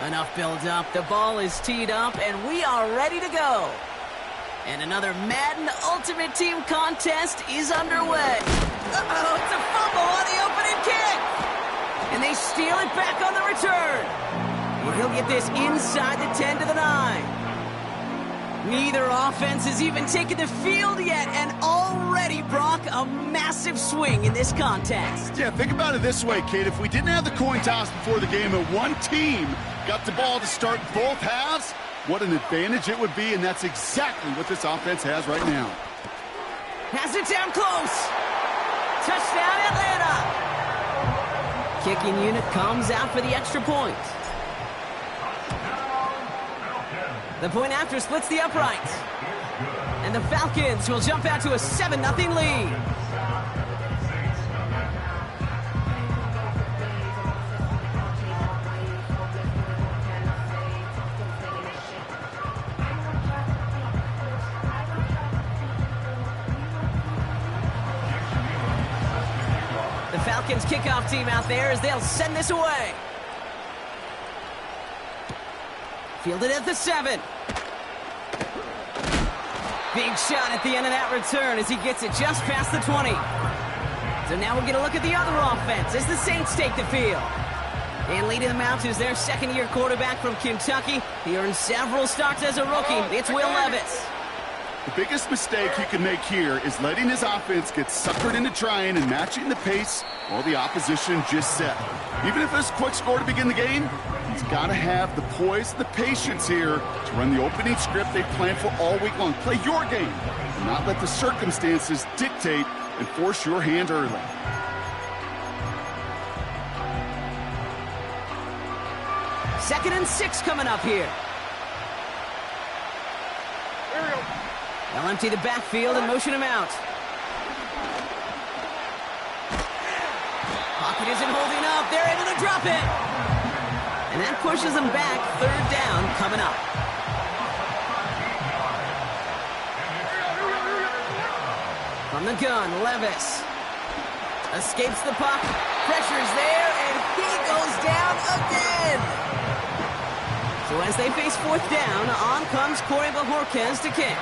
Enough build up. The ball is teed up, and we are ready to go. And another Madden Ultimate Team contest is underway. Uh-oh, it's a fumble on the opening kick. And they steal it back on the return. And he'll get this inside the 10 to the 9. Neither offense has even taken the field yet, and already, Brock, a massive swing in this contest. Yeah, think about it this way, kid. If we didn't have the coin toss before the game and one team got the ball to start both halves, what an advantage it would be, and that's exactly what this offense has right now. Has it down close. Touchdown, Atlanta. Kicking unit comes out for the extra point. The point after splits the uprights. And the Falcons will jump out to a 7-0 lead. The Falcons kickoff team out there as they'll send this away. Fielded at the 7. Big shot at the end of that return as he gets it just past the 20. So now we're going to look at the other offense as the Saints take the field. And leading them out is their second-year quarterback from Kentucky. He earned several starts as a rookie. It's Will Levis. The biggest mistake he can make here is letting his offense get suckered into trying and matching the pace while the opposition just set. Even if there's a quick score to begin the game, he's got to have the poise and the patience here to run the opening script they planned for all week long. Play your game and not let the circumstances dictate and force your hand early. Second and 6 coming up here. They'll empty the backfield and motion him out. Pocket isn't holding up. They're able to drop it. And that pushes them back. Third down coming up. From the gun, Levis. Escapes the puck. Pressure's there, and he goes down again. So as they face fourth down, on comes Corey Bajorquez to kick.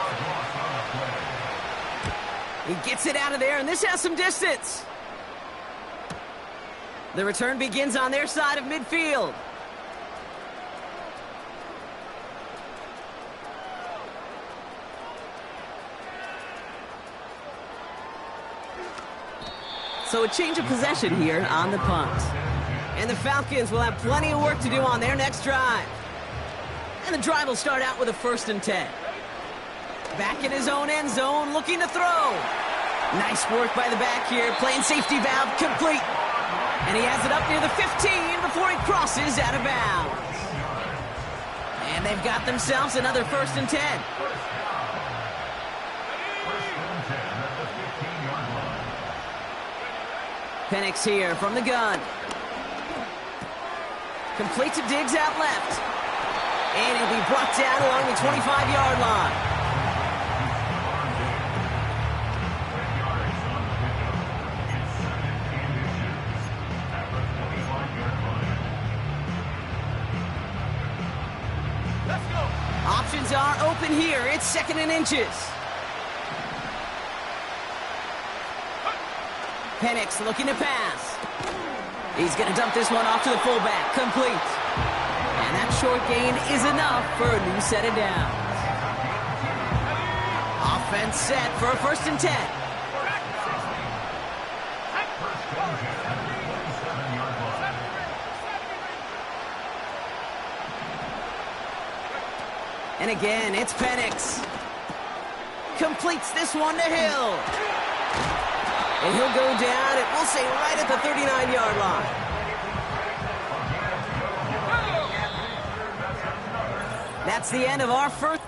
He gets it out of there, and this has some distance. The return begins on their side of midfield. So a change of possession here on the punt. And the Falcons will have plenty of work to do on their next drive. And the drive will start out with a 1st and 10. Back in his own end zone, looking to throw. Nice work by the back here, playing safety valve complete. And he has it up near the 15 before he crosses out of bounds. And they've got themselves another 1st and 10. Penix here from the gun. Complete to Diggs out left. And he'll be brought down along the 25-yard line. Options are open here. It's 2nd and inches. Penix looking to pass. He's going to dump this one off to the fullback. Complete. And that short gain is enough for a new set of downs. Offense set for a 1st and 10. And again, it's Penix. Completes this one to Hill. And he'll go down, and we'll say right at the 39-yard line. That's the end of our first.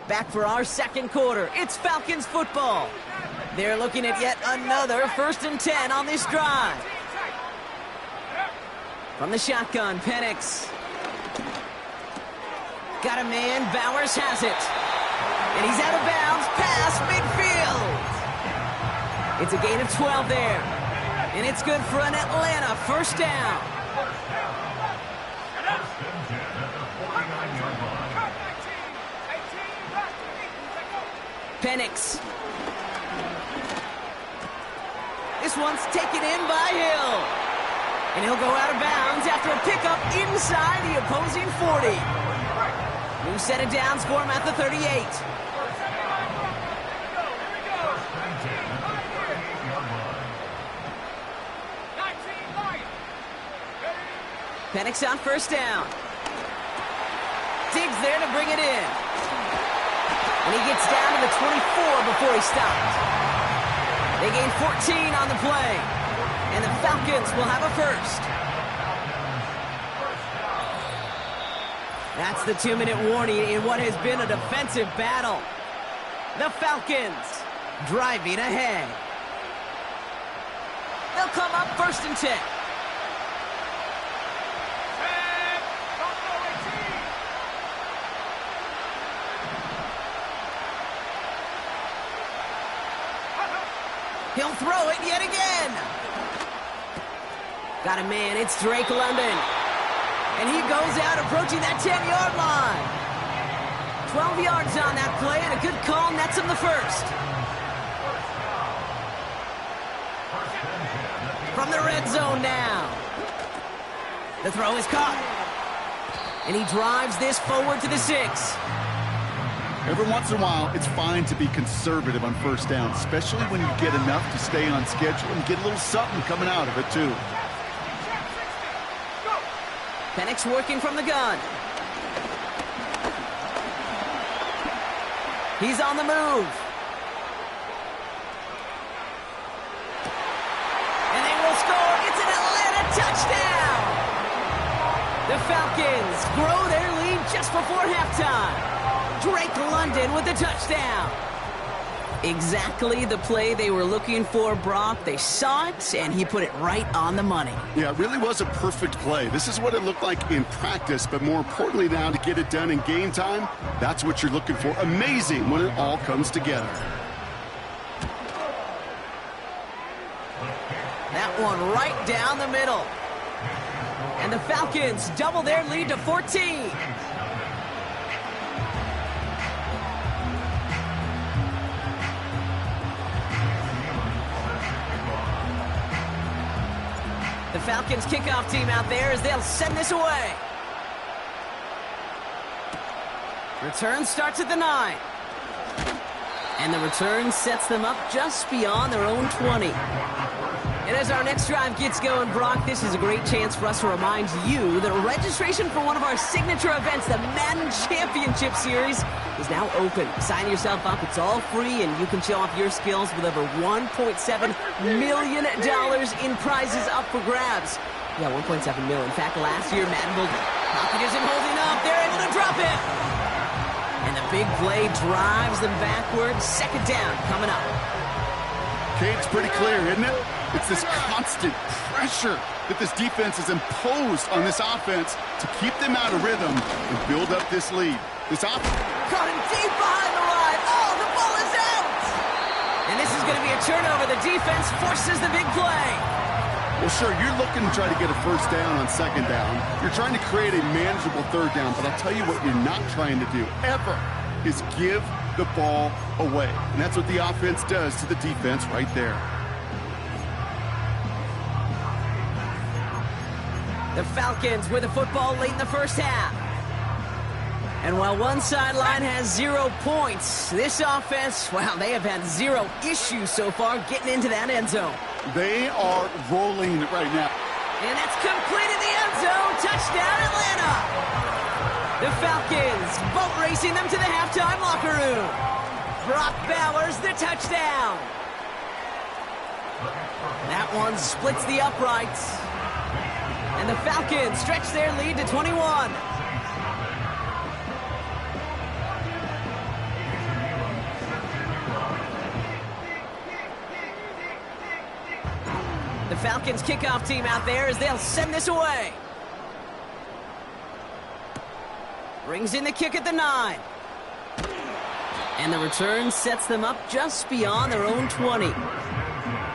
Back for our second quarter. It's Falcons football. They're looking at yet another 1st and 10 on this drive. From the shotgun, Penix. Got a man, Bowers has it. And he's out of bounds, past midfield. It's a gain of 12 there. And it's good for an Atlanta first down. Penix. This one's taken in by Hill. And he'll go out of bounds after a pickup inside the opposing 40. New set of downs for him at the 38. Penix on first down. Diggs there to bring it in. And he gets down to the 24 before he stopped. They gain 14 on the play. And the Falcons will have a first. That's the 2-minute warning in what has been a defensive battle. The Falcons driving ahead. They'll come up first and 10. He'll throw it yet again. Got a man, it's Drake London. And he goes out approaching that 10-yard line. 12 yards on that play, and a good call nets him the first. From the red zone now. The throw is caught. And he drives this forward to the 6. Every once in a while, it's fine to be conservative on first down, especially when you get enough to stay on schedule and get a little something coming out of it, too. Penix working from the gun. He's on the move. And they will score. It's an Atlanta touchdown. The Falcons grow their lead just before halftime. Drake London with the touchdown. Exactly the play they were looking for, Brock. They saw it, and he put it right on the money. Yeah, it really was a perfect play. This is what it looked like in practice, but more importantly now to get it done in game time, that's what you're looking for. Amazing when it all comes together. That one right down the middle. And the Falcons double their lead to 14. The Falcons kickoff team out there as they'll send this away. Return starts at the 9. And the return sets them up just beyond their own 20. And as our next drive gets going, Brock, this is a great chance for us to remind you that registration for one of our signature events, the Madden Championship Series, is now open. Sign yourself up. It's all free, and you can show off your skills with over $1.7 million in prizes up for grabs. Yeah, $1.7 million. In fact, last year, Madden pulled pocket isn't holding up. They're able to drop it. And the big play drives them backwards. Second down coming up. Kate's pretty clear, isn't it? It's this constant pressure that this defense has imposed on this offense to keep them out of rhythm and build up this lead. This offense caught him deep behind the line. Oh, the ball is out! And this is going to be a turnover. The defense forces the big play. Well, sure, you're looking to try to get a first down on second down. You're trying to create a manageable third down, but I'll tell you what you're not trying to do, ever, is give the ball away. And that's what the offense does to the defense right there. The Falcons with the football late in the first half. And while one sideline has 0 points, this offense, well, they have had 0 issues so far getting into that end zone. They are rolling right now. And that's complete in the end zone. Touchdown, Atlanta. The Falcons boat racing them to the halftime locker room. Brock Bowers, the touchdown. That one splits the uprights. And the Falcons stretch their lead to 21. The Falcons kickoff team out there as they'll send this away. Brings in the kick at the 9. And the return sets them up just beyond their own 20.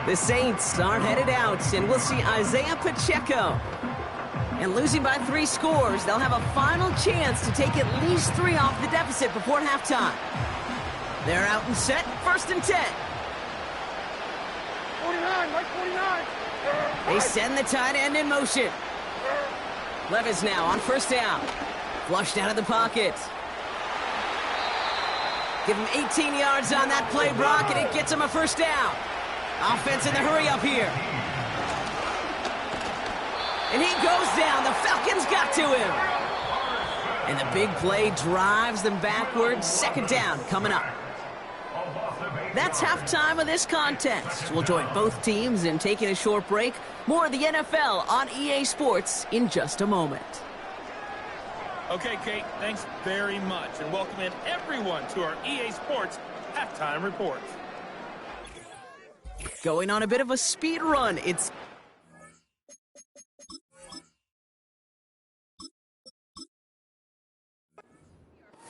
The Saints are headed out, and we'll see Isaiah Pacheco. And losing by 3 scores, they'll have a final chance to take at least 3 off the deficit before halftime. They're out and set, 1st and 10. 49, right 49. They send the tight end in motion. Levis now on 1st down. Flushed out of the pocket. Give him 18 yards on that play, Brock, and it gets him a 1st down. Offense in the hurry up here. And he goes down. The Falcons got to him. And the big play drives them backwards. 2nd down coming up. That's halftime of this contest. We'll join both teams in taking a short break. More of the NFL on EA Sports in just a moment. Okay, Kate, thanks very much. And welcome in everyone to our EA Sports Halftime Report. Going on a bit of a speed run. It's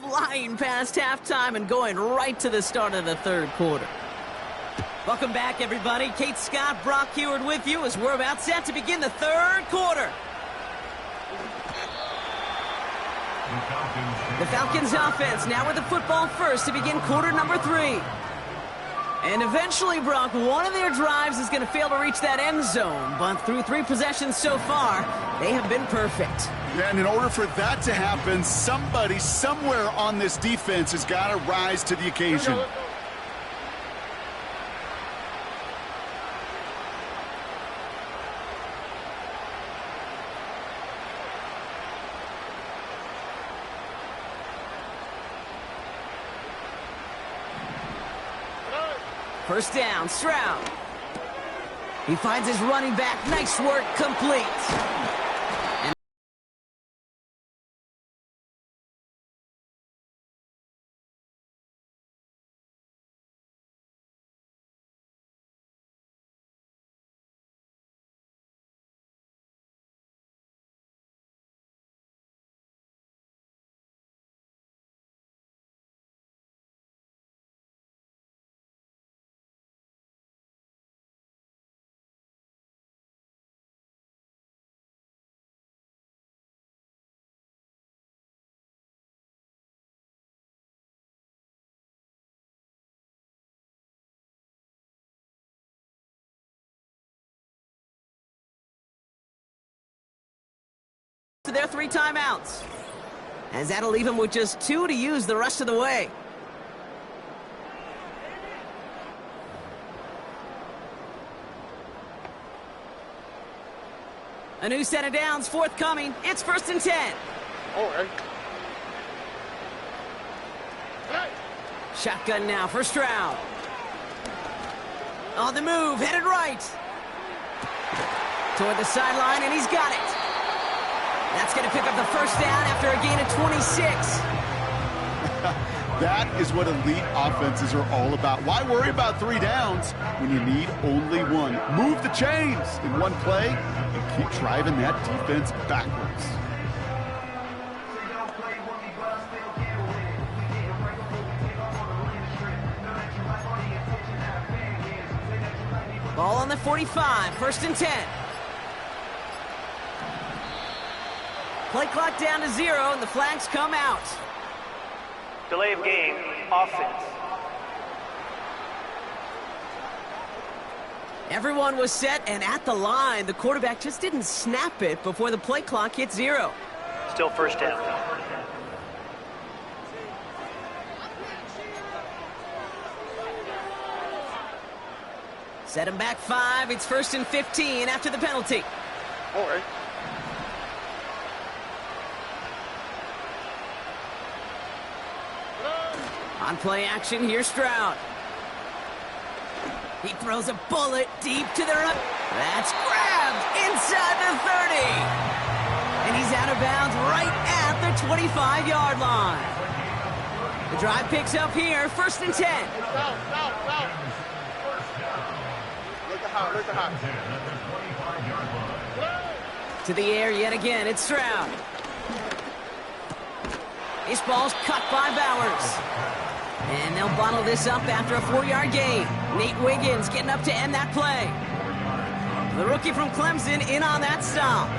flying past halftime and going right to the start of the 3rd quarter. Welcome back, everybody. Kate Scott, Brock Heward with you as we're about set to begin the 3rd quarter. The Falcons offense now with the football first to begin quarter number 3. And eventually, Brock, one of their drives is going to fail to reach that end zone. But through 3 possessions so far, they have been perfect. Yeah, and in order for that to happen, somebody somewhere on this defense has got to rise to the occasion. First down, Stroud. He finds his running back. Nice work, complete. And to their 3 timeouts. As that'll leave him with just 2 to use the rest of the way. A new set of downs forthcoming. It's 1st and 10. All right. Shotgun now for Stroud. On the move, headed right. Toward the sideline, and he's got it. That's going to pick up the 1st down after a gain of 26. That is what elite offenses are all about. Why worry about 3 downs when you need only 1? Move the chains in one play and keep driving that defense backwards. Ball on the 45, 1st and 10. Play clock down to 0, and the flags come out. Delay of game, offense. Everyone was set and at the line. The quarterback just didn't snap it before the play clock hit 0. Still 1st down. Set him back 5. It's 1st and 15 after the penalty. All right. On play action, here's Stroud. He throws a bullet deep to the right. That's grabbed inside the 30. And he's out of bounds right at the 25-yard line. The drive picks up here, 1st and 10. Out. Look at hot. To the air yet again, it's Stroud. This ball's cut by Bowers. And they'll bottle this up after a 4-yard gain. Nate Wiggins getting up to end that play. The rookie from Clemson in on that stop.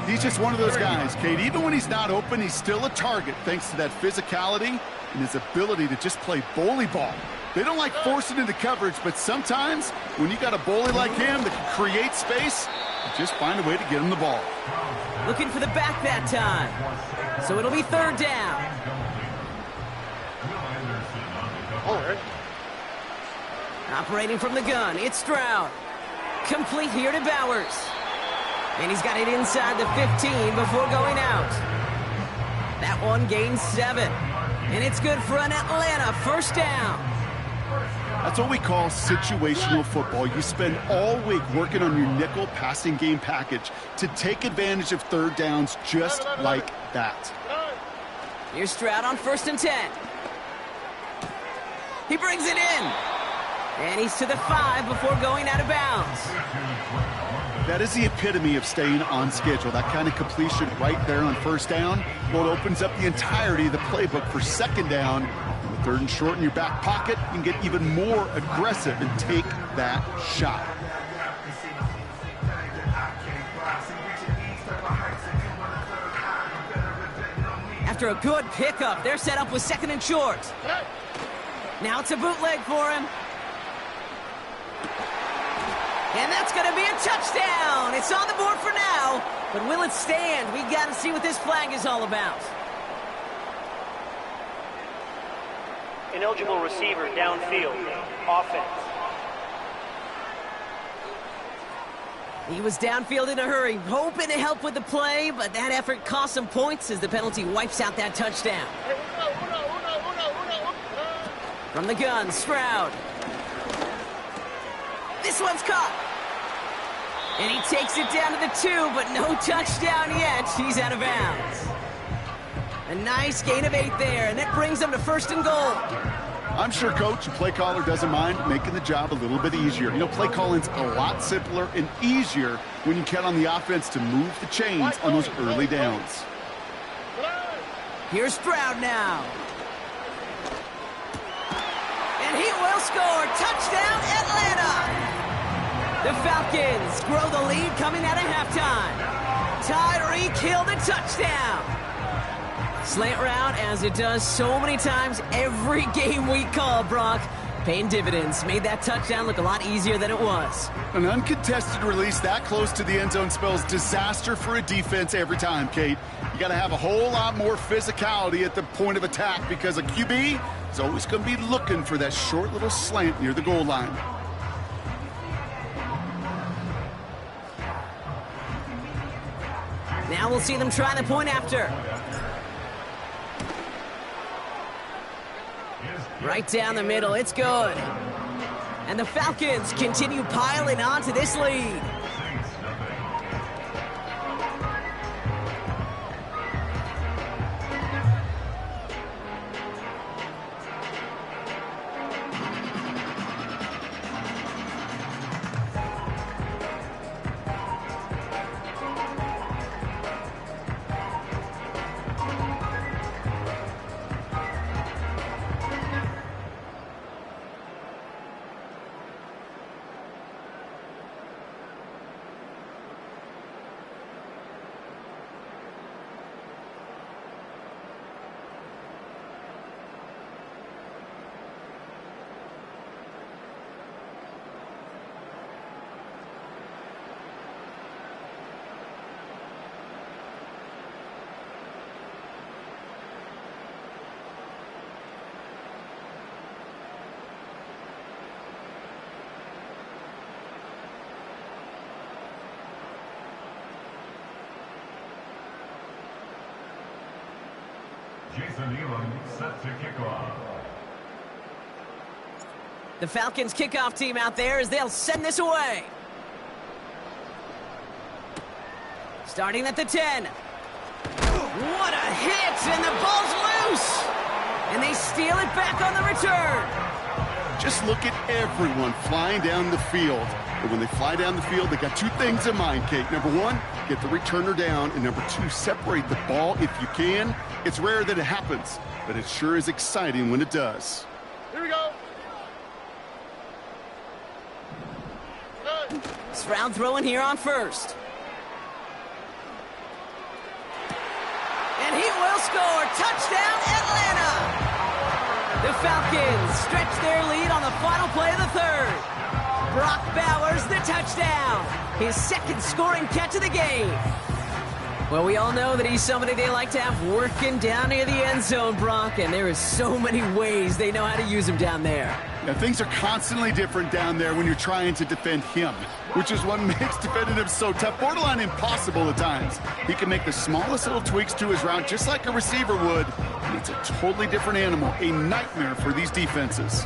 He's just one of those guys, Kate. Even when he's not open, he's still a target thanks to that physicality and his ability to just play bully ball. They don't like forcing into coverage, but sometimes when you got a bully like him that can create space, you just find a way to get him the ball. Looking for the back that time. So it'll be 3rd down. All right. Operating from the gun, it's Stroud. Complete here to Bowers. And he's got it inside the 15 before going out. That one gains 7. And it's good for an Atlanta 1st down. That's what we call situational football. You spend all week working on your nickel passing game package to take advantage of 3rd downs just like that. Here's Stroud on 1st and 10. He brings it in. And he's to the 5 before going out of bounds. That is the epitome of staying on schedule. That kind of completion right there on 1st down. Well, it opens up the entirety of the playbook for 2nd down. With 3rd and short in your back pocket, you can get even more aggressive and take that shot. After a good pickup, they're set up with 2nd and short. Now it's a bootleg for him. And that's going to be a touchdown. It's on the board for now. But will it stand? We got to see what this flag is all about. Ineligible receiver downfield. Offense. He was downfield in a hurry, hoping to help with the play, but that effort cost some points as the penalty wipes out that touchdown. From the gun, Stroud. This one's caught. And he takes it down to the 2, but no touchdown yet. He's out of bounds. A nice gain of 8 there, and that brings them to 1st and goal. I'm sure Coach and play caller doesn't mind making the job a little bit easier. You know, play calling's a lot simpler and easier when you count on the offense to move the chains on those early downs. Here's Stroud now. And he will score. Touchdown, Atlanta! The Falcons grow the lead coming out of halftime. Tyreek Hill the touchdown. Slant route, as it does so many times every game we call, Brock. Paying dividends. Made that touchdown look a lot easier than it was. An uncontested release that close to the end zone spells disaster for a defense every time, Kate. You got to have a whole lot more physicality at the point of attack because a QB is always going to be looking for that short little slant near the goal line. Now we'll see them try the point after. Right down the middle, it's good. And the Falcons continue piling on to this lead. Jason Elam set to kick off. The Falcons kickoff team out there as they'll send this away. Starting at the 10. What a hit, and the ball's loose. And they steal it back on the return. Just look at everyone flying down the field. But when they fly down the field, they got two things in mind, Kate. Number one, get the returner down, and number two, separate the ball if you can. It's rare that it happens, but it sure is exciting when it does. Here we go. Stroud throwing here on first. And he will score. Touchdown, Atlanta! The Falcons stretch their lead on the final play of the third. Brock Bowers, the touchdown. His second scoring catch of the game. Well, we all know that he's somebody they like to have working down near the end zone, Brock, and there is so many ways they know how to use him down there. Now, things are constantly different down there when you're trying to defend him, which is what makes defending him so tough, borderline impossible at times. He can make the smallest little tweaks to his route just like a receiver would, and it's a totally different animal, a nightmare for these defenses.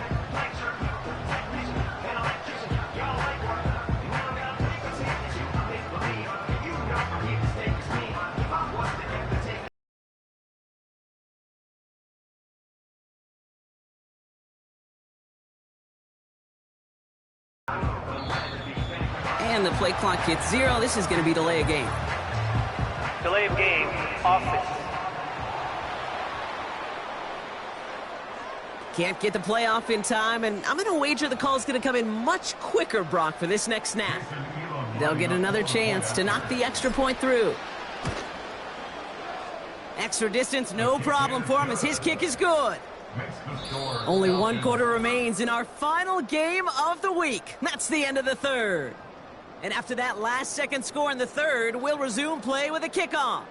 And the play clock hits 0. This is going to be delay of game. Delay of game, offense. Can't get the play off in time, and I'm going to wager the call is going to come in much quicker, Brock, for this next snap. They'll get another chance to knock the extra point through. Extra distance, no problem for him as his kick is good. Only 1 quarter remains in our final game of the week. That's the end of the third. And after that last-second score in the third, we'll resume play with a kickoff.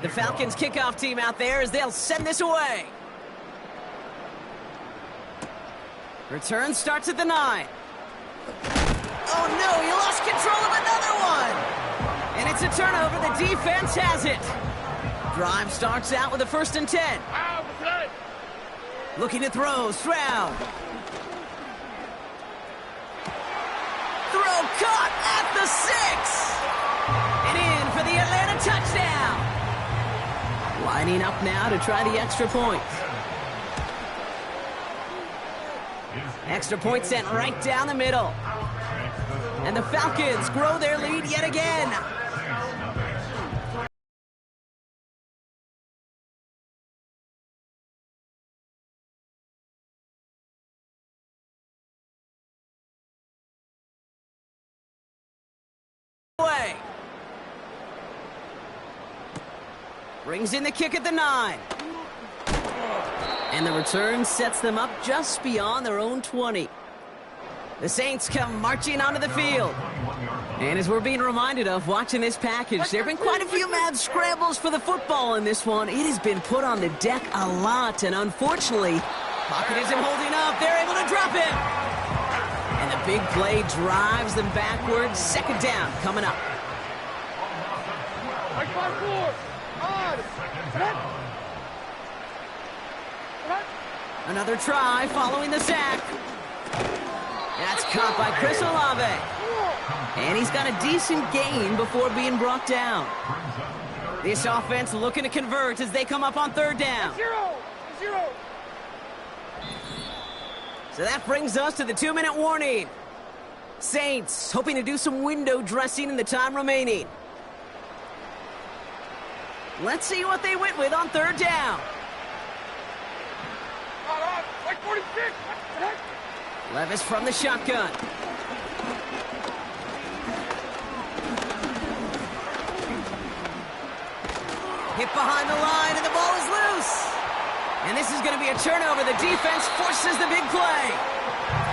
The Falcons kickoff team out there as they'll send this away. Return starts at the 9. Oh no, he lost control of another one. And it's a turnover. The defense has it. Drive starts out with a 1st and 10. Looking to throw, Stroud. Throw caught at the 6. And in for the Atlanta touchdown. Lining up now to try the extra point. Extra point sent right down the middle. And the Falcons grow their lead yet again. Away. Brings in the kick at the 9. And the return sets them up just beyond their own 20. The Saints come marching onto the field. And as we're being reminded of watching this package, there have been quite a few mad scrambles for the football in this one. It has been put on the deck a lot, and unfortunately, pocket isn't holding up. They're able to drop it. And the big play drives them backwards. 2nd down coming up. Another try following the sack. That's caught by Chris Olave. And he's got a decent gain before being brought down. This offense looking to convert as they come up on 3rd down. Zero. So that brings us to the 2-minute warning. Saints hoping to do some window dressing in the time remaining. Let's see what they went with on 3rd down. Like 46. Levis from the shotgun. Hit behind the line, and the ball is loose. And this is going to be a turnover. The defense forces the big play.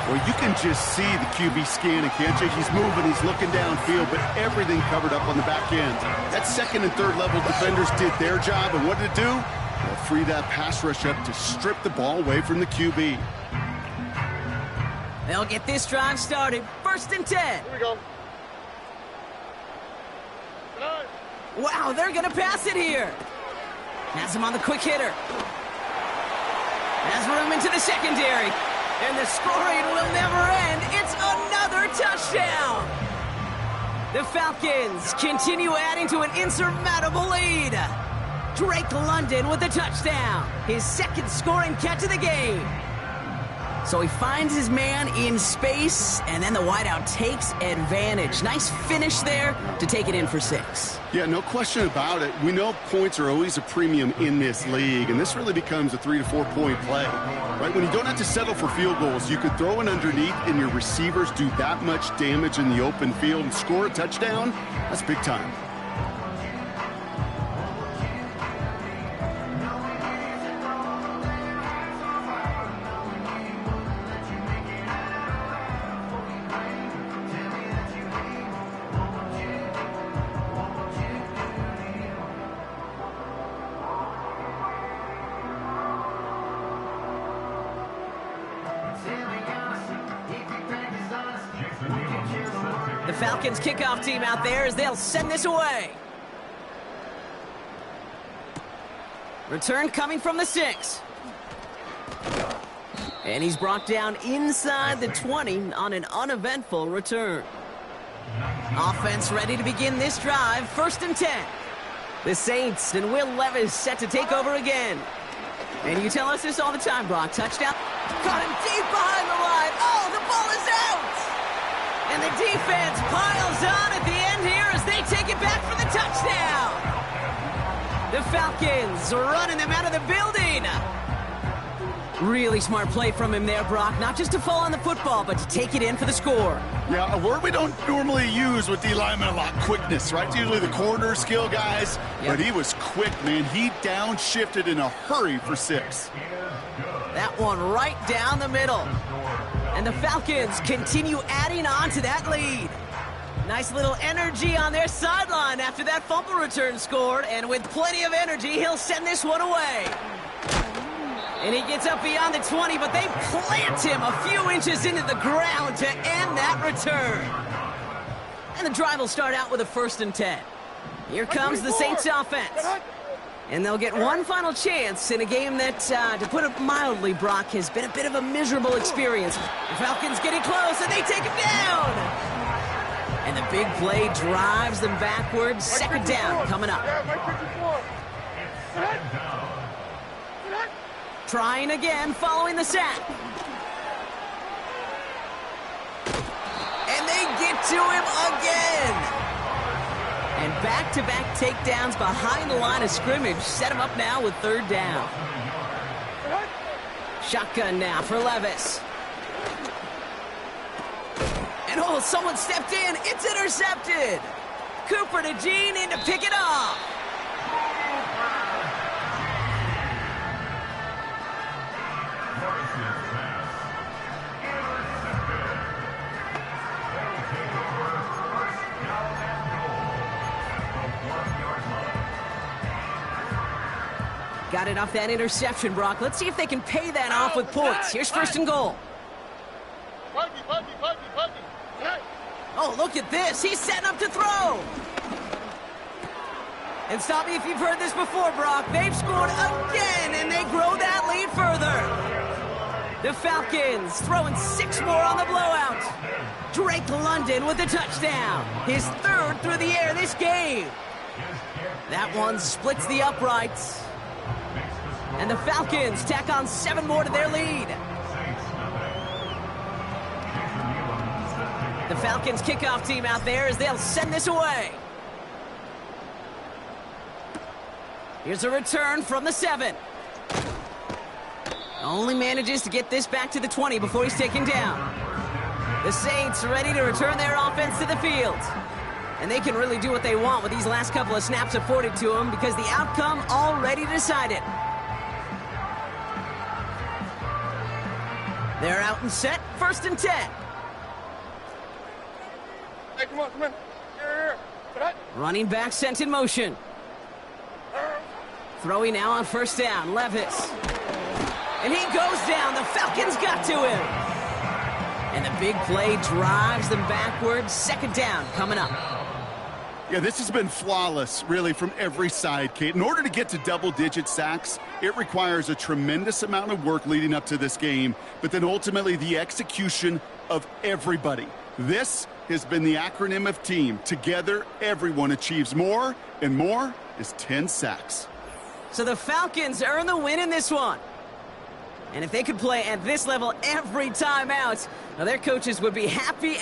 Well, you can just see the QB scanning, can't you? He's moving, he's looking downfield, but everything covered up on the back end. That 2nd and 3rd level defenders did their job, and what did it do? Well, free that pass rush up to strip the ball away from the QB. They'll get this drive started. 1st and 10. Here we go. Wow, they're going to pass it here. Has him on the quick hitter. Has room into the secondary. And the scoring will never end. It's another touchdown. The Falcons continue adding to an insurmountable lead. Drake London with the touchdown. His second scoring catch of the game. So he finds his man in space, and then the wideout takes advantage. Nice finish there to take it in for 6. Yeah, no question about it. We know points are always a premium in this league, and this really becomes a 3 to 4 point play. Right? When you don't have to settle for field goals, you could throw it underneath, and your receivers do that much damage in the open field and score a touchdown. That's big time. The Falcons kickoff team out there as they'll send this away. Return coming from the 6. And he's brought down inside the 20 on an uneventful return. Offense ready to begin this drive, 1st and 10. The Saints and Will Levis set to take over again. And you tell us this all the time, Brock. Touchdown. Got him deep behind the line. Oh, the ball is out! And the defense piles on at the end here as they take it back for the touchdown. The Falcons running them out of the building. Really smart play from him there, Brock. Not just to fall on the football, but to take it in for the score. Yeah, a word we don't normally use with D linemen a lot, quickness, right? It's usually the corner skill guys, but he was quick, man. He downshifted in a hurry for 6. That one right down the middle. And the Falcons continue adding on to that lead. Nice little energy on their sideline after that fumble return scored. And with plenty of energy, he'll send this one away. And he gets up beyond the 20, but they plant him a few inches into the ground to end that return. And the drive will start out with a 1st and 10. Here comes the Saints offense. And they'll get one final chance in a game that, to put it mildly, Brock, has been a bit of a miserable experience. The Falcons getting close, and they take him down! And the big play drives them backwards. 2nd down coming up. Trying again following the sack. And they get to him again! And back-to-back takedowns behind the line of scrimmage set him up now with 3rd down. Shotgun now for Levis. And oh, someone stepped in. It's intercepted. Cooper to Gene in to pick it off. Got it off that interception, Brock. Let's see if they can pay that off with points. Here's 1st and goal. Oh, look at this. He's setting up to throw. And stop me if you've heard this before, Brock. They've scored again, and they grow that lead further. The Falcons throwing 6 more on the blowout. Drake London with the touchdown. His 3rd through the air this game. That one splits the uprights. And the Falcons tack on 7 more to their lead. The Falcons kickoff team out there as they'll send this away. Here's a return from the 7. Only manages to get this back to the 20 before he's taken down. The Saints ready to return their offense to the field. And they can really do what they want with these last couple of snaps afforded to them because the outcome already decided. They're out and set, 1st and 10. Hey, come on. Here. Running back sent in motion. Throwing now on 1st down, Levis. And he goes down, the Falcons got to him. And the big play drives them backwards, 2nd down coming up. Yeah, this has been flawless, really, from every side, Kate. In order to get to double-digit sacks, it requires a tremendous amount of work leading up to this game, but then ultimately the execution of everybody. This has been the acronym of TEAM. Together, everyone achieves more, and more is 10 sacks. So the Falcons earn the win in this one. And if they could play at this level every time out, now their coaches would be happy.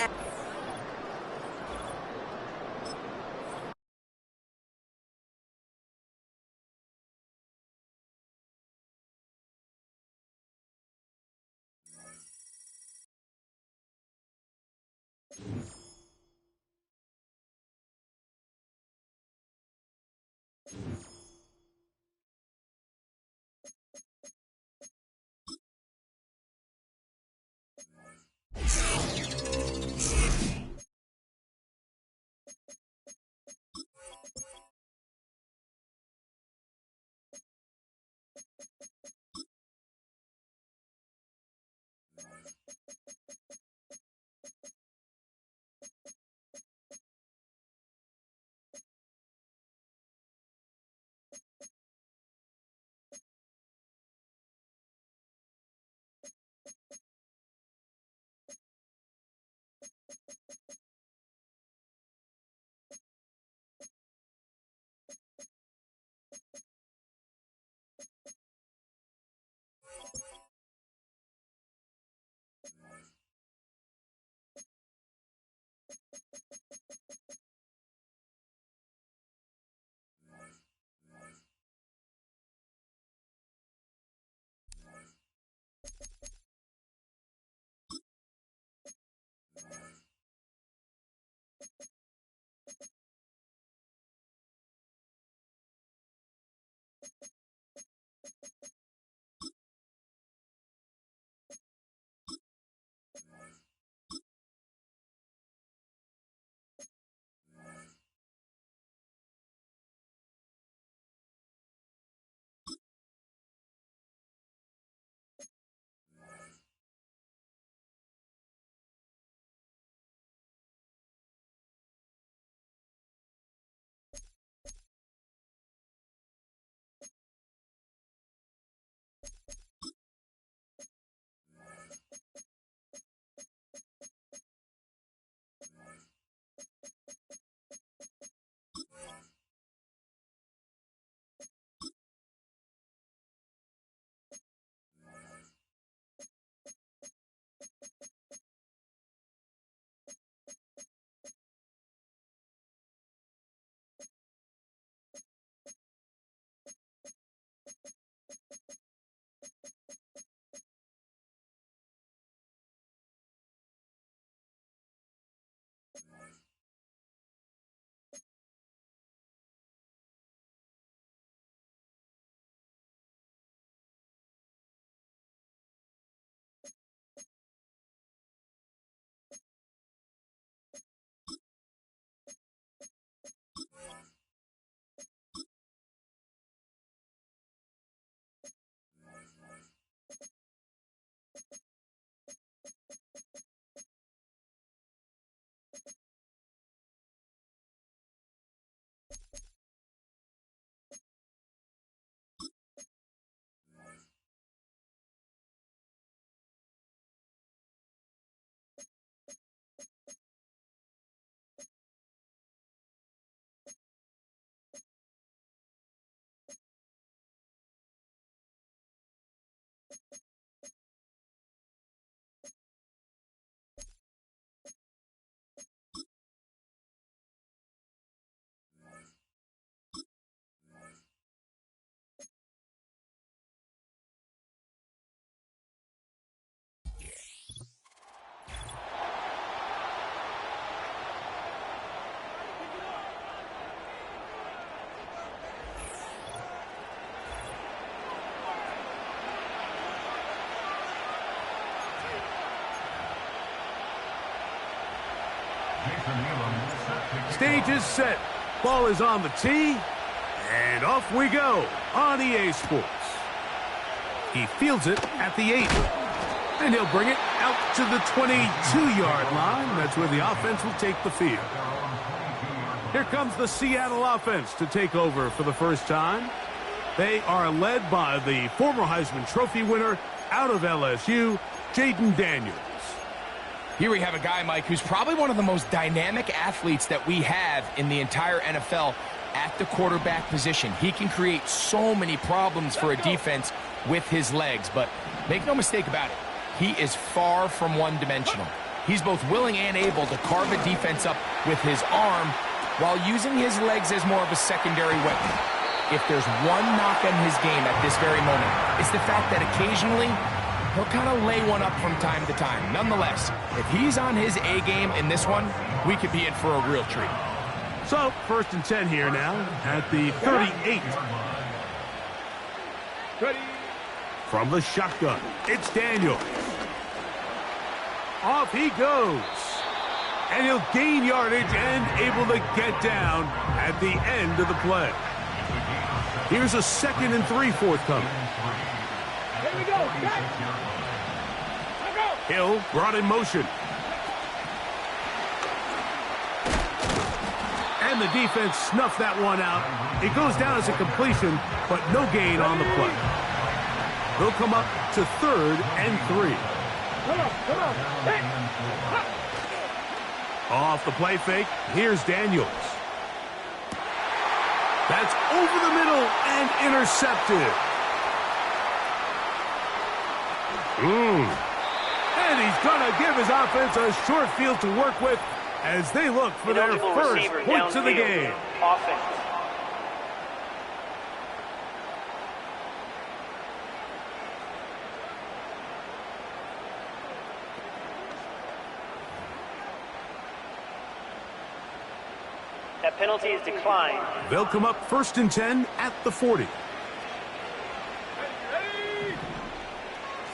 Stage is set. Ball is on the tee. And off we go on EA Sports. He fields it at the 8. And he'll bring it out to the 22-yard line. That's where the offense will take the field. Here comes the Seattle offense to take over for the first time. They are led by the former Heisman Trophy winner out of LSU, Jaden Daniels. Here we have a guy, Mike, who's probably one of the most dynamic athletes that we have in the entire NFL at the quarterback position. He can create so many problems for a defense with his legs, but make no mistake about it, he is far from one-dimensional. He's both willing and able to carve a defense up with his arm while using his legs as more of a secondary weapon. If there's one knock on his game at this very moment, it's the fact that occasionally he'll kind of lay one up from time to time. Nonetheless, if he's on his A game in this one, we could be in for a real treat. So, 1st and 10 here now at the 38. Ready. From the shotgun, it's Daniels. Off he goes. And he'll gain yardage and able to get down at the end of the play. Here's a 2nd and 3 forthcoming. Here we go. Hill brought in motion. And the defense snuffed that one out. It goes down as a completion, but no gain on the play. They'll come up to 3rd and 3. Come on. Hey. Off the play fake, here's Daniels. That's over the middle and intercepted. And he's going to give his offense a short field to work with as they look for their first points of the game. Offense. That penalty is declined. They'll come up 1st and 10 at the 40. Ready.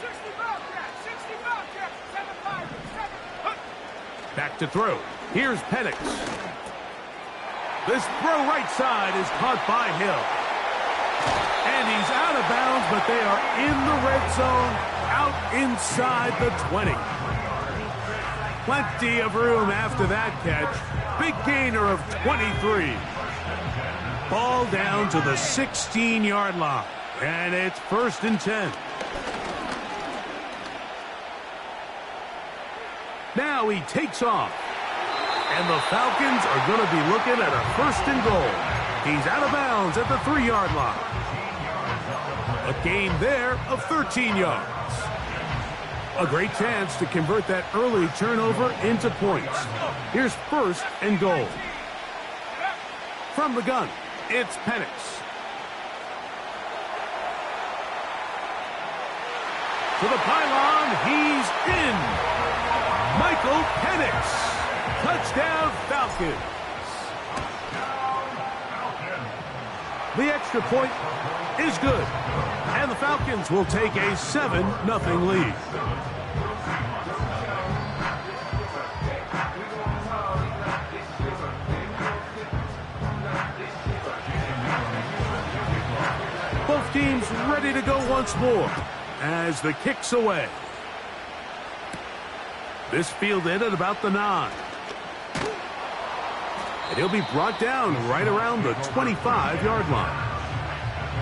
65 catch. 7-5. Back to throw. Here's Penix. This throw right side is caught by Hill. And he's out of bounds, but they are in the red zone, out inside the 20. Plenty of room after that catch. Big gainer of 23. Ball down to the 16-yard line. And it's 1st and 10. Now he takes off. And the Falcons are going to be looking at a 1st and goal. He's out of bounds at the 3-yard line. A gain there of 13 yards. A great chance to convert that early turnover into points. Here's 1st and goal. From the gun, it's Penix. To the pylon, he's in. Michael Penix. Touchdown, Falcons. The extra point is good. And the Falcons will take a 7-0 lead. Both teams ready to go once more as the kick's away. This fielded at about the 9. And he'll be brought down right around the 25-yard line.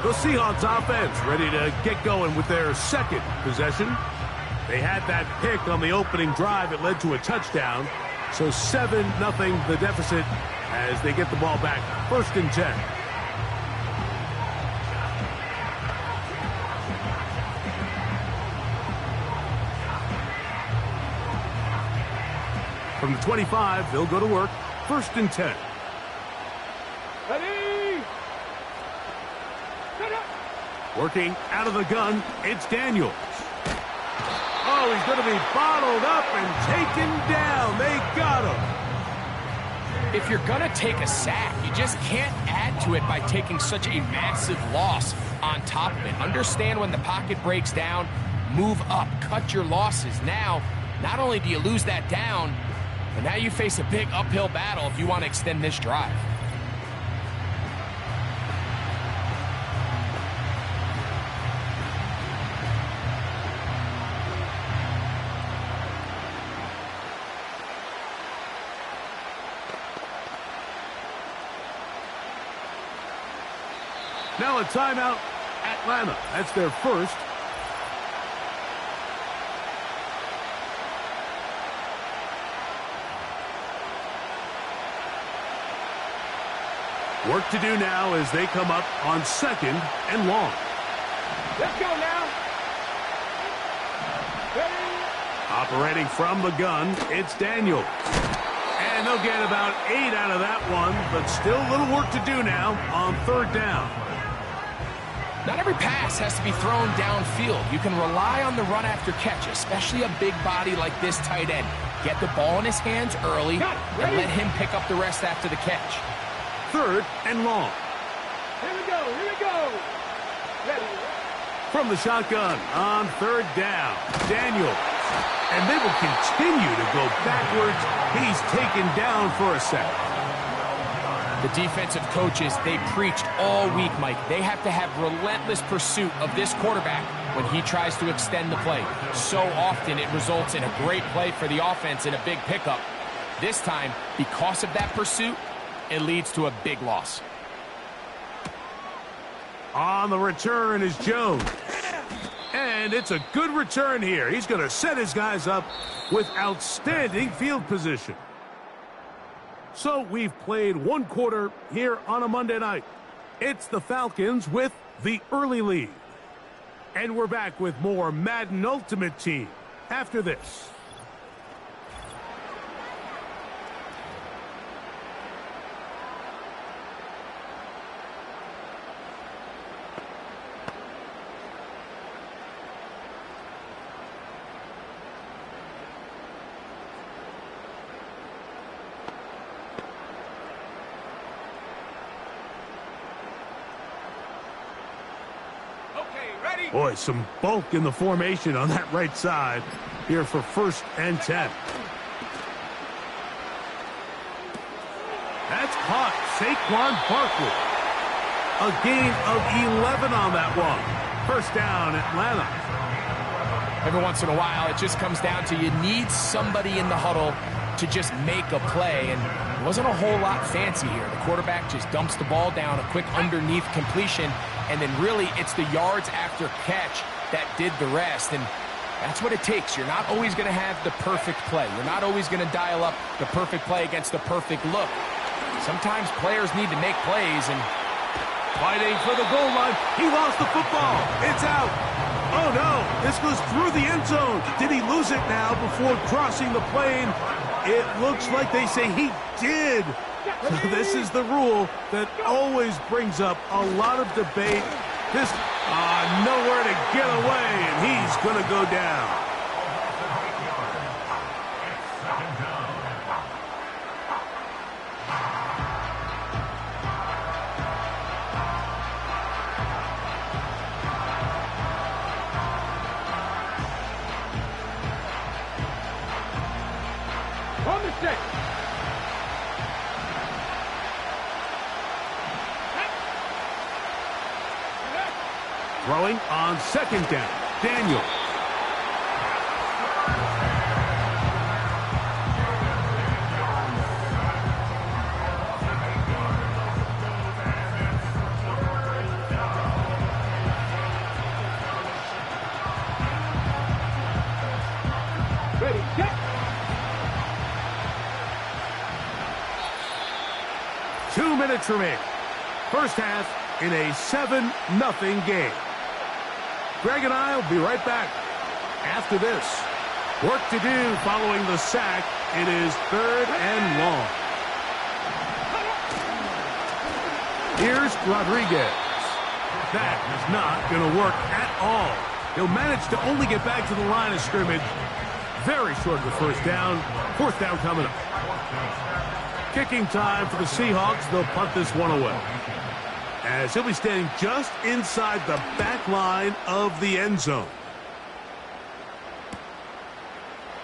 The Seahawks offense ready to get going with their 2nd possession. They had that pick on the opening drive. It led to a touchdown. So 7-0 the deficit as they get the ball back. 1st and 10. From the 25, they'll go to work. 1st and 10. Ready. Working out of the gun, it's Daniels. Oh, he's going to be bottled up and taken down. They got him. If you're going to take a sack, you just can't add to it by taking such a massive loss on top of it. Understand when the pocket breaks down, move up, cut your losses. Now, not only do you lose that down, but now you face a big uphill battle if you want to extend this drive. Now a timeout, Atlanta. That's their first. Work to do now as they come up on 2nd and long. Let's go now. Ready? Operating from the gun, it's Daniel. And they'll get about 8 out of that one, but still a little work to do now on 3rd down. Not every pass has to be thrown downfield. You can rely on the run after catch, especially a big body like this tight end. Get the ball in his hands early and let him pick up the rest after the catch. 3rd and long. Here we go. Here we go. Ready. From the shotgun on 3rd down, Daniel. And they will continue to go backwards. He's taken down for a sack. The defensive coaches, they preached all week, Mike. They have to have relentless pursuit of this quarterback when he tries to extend the play. So often it results in a great play for the offense and a big pickup. This time, because of that pursuit, it leads to a big loss. On the return is Jones. And it's a good return here. He's going to set his guys up with outstanding field position. So we've played 1 quarter here on a Monday night. It's the Falcons with the early lead. And we're back with more Madden Ultimate Team after this. Boy, some bulk in the formation on that right side here for 1st and 10. That's caught. Saquon Barkley. A gain of 11 on that one. 1st down, Atlanta. Every once in a while, it just comes down to you need somebody in the huddle to just make a play, and it wasn't a whole lot fancy here. The quarterback just dumps the ball down, a quick underneath completion, and then really it's the yards after catch that did the rest, and that's what it takes. You're not always going to have the perfect play. You're not always going to dial up the perfect play against the perfect look. Sometimes players need to make plays, and fighting for the goal line. He lost the football. It's out. Oh, no. This goes through the end zone. Did he lose it now before crossing the plane? It looks like they say he did. This is the rule that always brings up a lot of debate. This nowhere to get away, and he's going to go down. On the stick. Throwing on 2nd down, Daniel. Ready, set. 2 minutes remaining. 1st half in a 7-0 game. Greg and I will be right back after this. Work to do following the sack. It is 3rd and long. Here's Rodriguez. That is not going to work at all. He'll manage to only get back to the line of scrimmage. Very short of the 1st down. 4th down coming up. Kicking time for the Seahawks. They'll punt this one away, as he'll be standing just inside the back line of the end zone.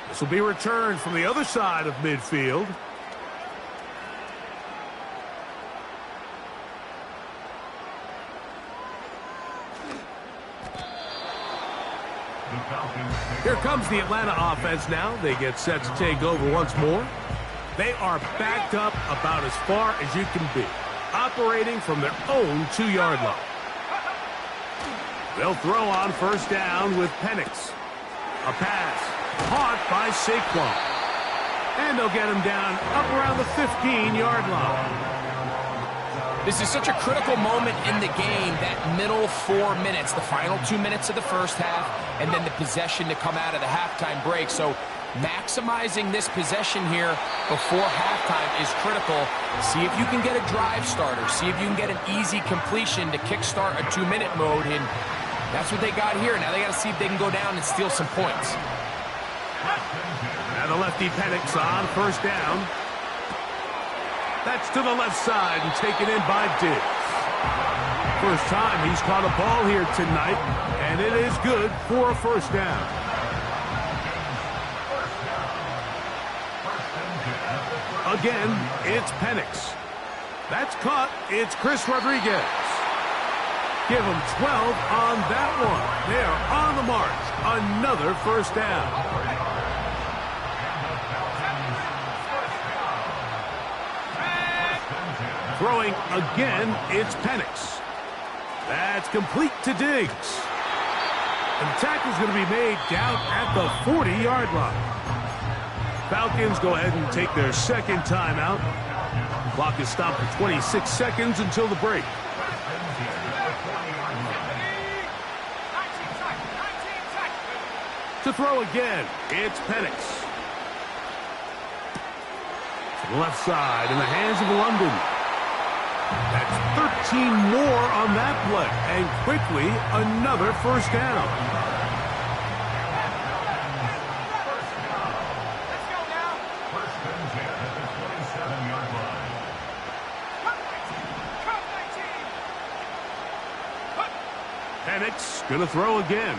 This will be returned from the other side of midfield. Here comes the Atlanta offense now. They get set to take over once more. They are backed up about as far as you can be, operating from their own 2-yard line. They'll throw on first down with Penix. A pass caught by Saquon. And they'll get him down up around the 15-yard line. This is such a critical moment in the game, that middle 4 minutes, the final 2 minutes of the first half, and then the possession to come out of the halftime break. So maximizing this possession here before halftime is critical. See if you can get a drive starter. See if you can get an easy completion to kickstart a 2-minute mode. And that's what they got here. Now they got to see if they can go down and steal some points. Now the lefty Penix on first down. That's to the left side and taken in by Diggs. First time he's caught a ball here tonight, and it is good for a first down. Again, it's Penix. That's caught. It's Chris Rodriguez. Give him 12 on that one. They are on the march. Another first down. Throwing again, it's Penix. That's complete to Diggs. And the tackle's going to be made down at the 40-yard line. Falcons go ahead and take their second timeout. Clock is stopped for 26 seconds until the break. To throw again, it's Penix. To the left side in the hands of London. That's 13 more on that play. And quickly, another first down. First and 10 at the 27-yard line. Penix gonna throw again.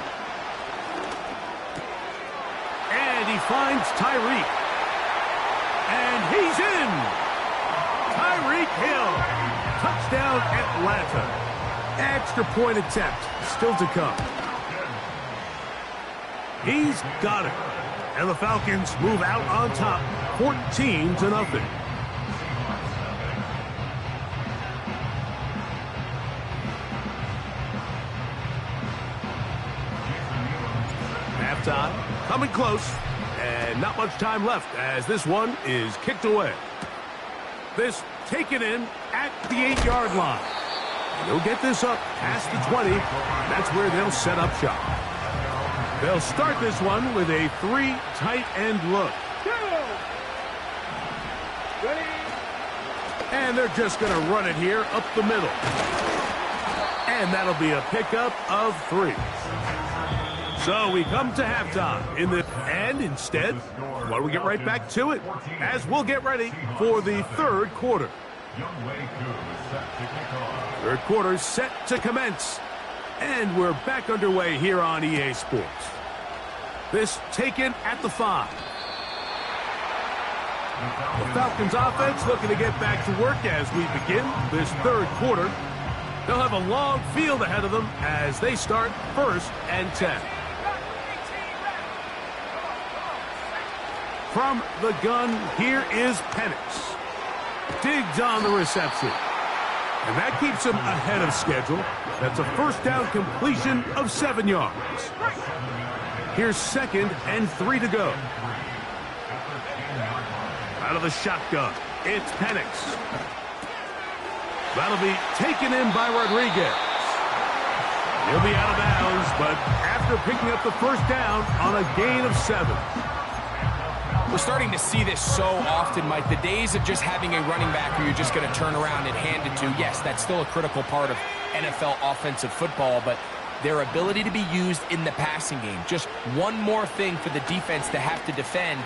And he finds Tyreek. And he's in! Tyreek Hill. Touchdown, Atlanta. Extra point attempt still to come. He's got it. And the Falcons move out on top, 14-0. Halftime, coming close, and not much time left as this one is kicked away. This taken in at the 8-yard line. They'll get this up past the 20. That's where they'll set up shop. They'll start this one with a 3 tight end look. Ready? And they're just going to run it here up the middle. And that'll be a pickup of 3. So we come to halftime in the and instead, why don't we get right back to it as we'll get ready for the third quarter. Third quarter set to commence. And we're back underway here on EA Sports. This taken at the 5. The Falcons offense looking to get back to work as we begin this third quarter. They'll have a long field ahead of them as they start 1st and 10. From the gun, here is Penix. Diggs on the reception. And that keeps him ahead of schedule. That's a first down completion of 7 yards. Here's 2nd and 3 to go. Out of the shotgun, it's Penix. That'll be taken in by Rodriguez. He'll be out of bounds, but after picking up the first down on a gain of 7. We're starting to see this so often, Mike. The days of just having a running back who you're just going to turn around and hand it to, yes, that's still a critical part of NFL offensive football, but their ability to be used in the passing game, just one more thing for the defense to have to defend,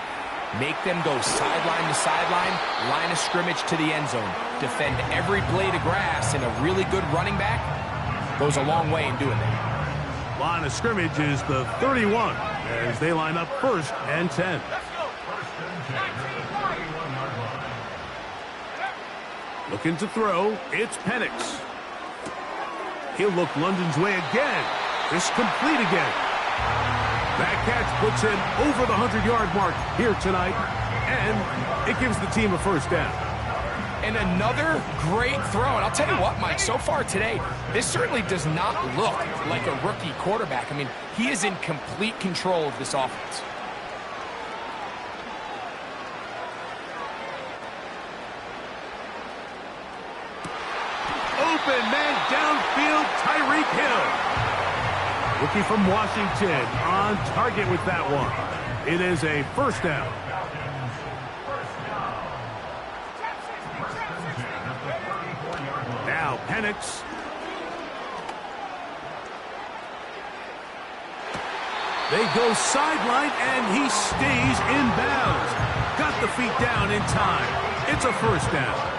make them go sideline to sideline, line of scrimmage to the end zone, defend every blade of grass, and a really good running back goes a long way in doing that. Line of scrimmage is the 31 as they line up 1st and 10. Looking to throw, it's Penix. He'll look London's way again. This complete again. That catch puts him over the 100-yard mark here tonight, and it gives the team a first down. And another great throw. And I'll tell you what, Mike, so far today, this certainly does not look like a rookie quarterback. I mean, he is in complete control of this offense. Open man downfield, Tyreek Hill. Rookie from Washington on target with that one. It is a first down. Now Penix. They go sideline, and he stays in bounds. Got the feet down in time. It's a first down.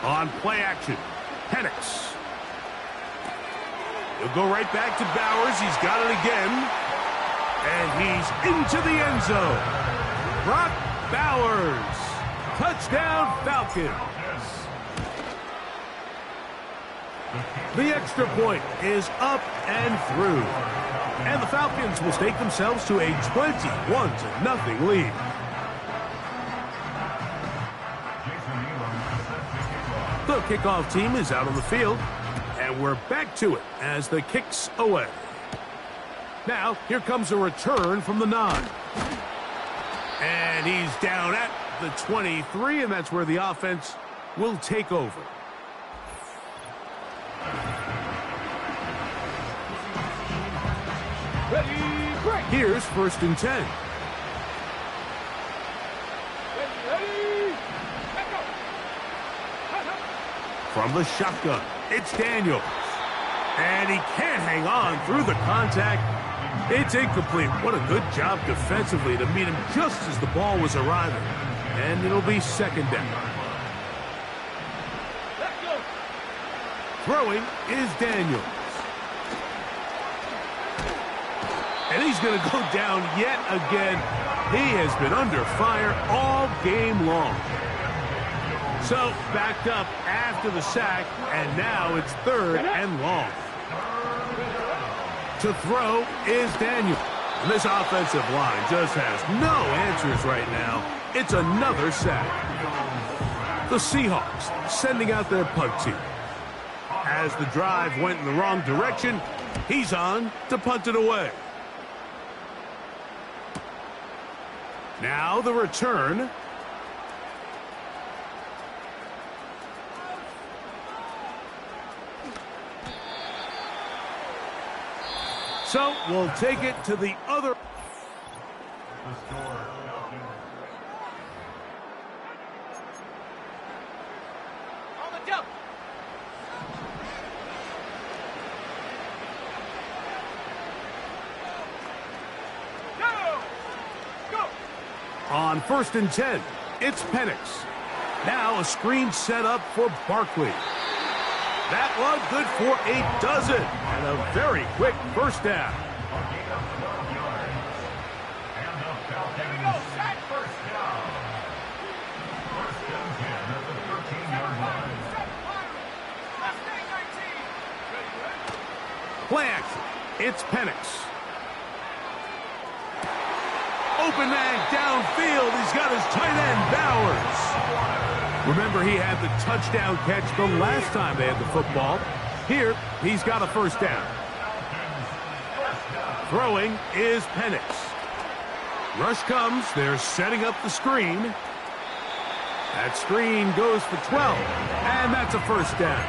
On play action, Penix. He'll go right back to Bowers. He's got it again. And he's into the end zone. Brock Bowers. Touchdown, Falcons. The extra point is up and through. And the Falcons will stake themselves to a 21-0 lead. The kickoff team is out on the field, and we're back to it as the kick's away. Now, here comes a return from the 9. And he's down at the 23, and that's where the offense will take over. Ready, break. Here's 1st and 10. Ready, let go. From the shotgun, it's Daniels. And he can't hang on through the contact. It's incomplete. What a good job defensively to meet him just as the ball was arriving. And it'll be 2nd down. Let go. Throwing is Daniels. And he's going to go down yet again. He has been under fire all game long. So, backed up after the sack, and now it's 3rd and long. To throw is Daniel. And this offensive line just has no answers right now. It's another sack. The Seahawks sending out their punt team. As the drive went in the wrong direction, he's on to punt it away. Now the return. So we'll take it to the other. On the jump. Go. On 1st and 10, it's Penix. Now a screen set up for Barkley. That one good for a dozen. And a very quick first down. Play action. It's Penix. Open man downfield. He's got his tight end, Bowers. Remember, he had the touchdown catch the last time they had the football. Here, he's got a first down. Throwing is Penix. Rush comes. They're setting up the screen. That screen goes for 12, and that's a first down.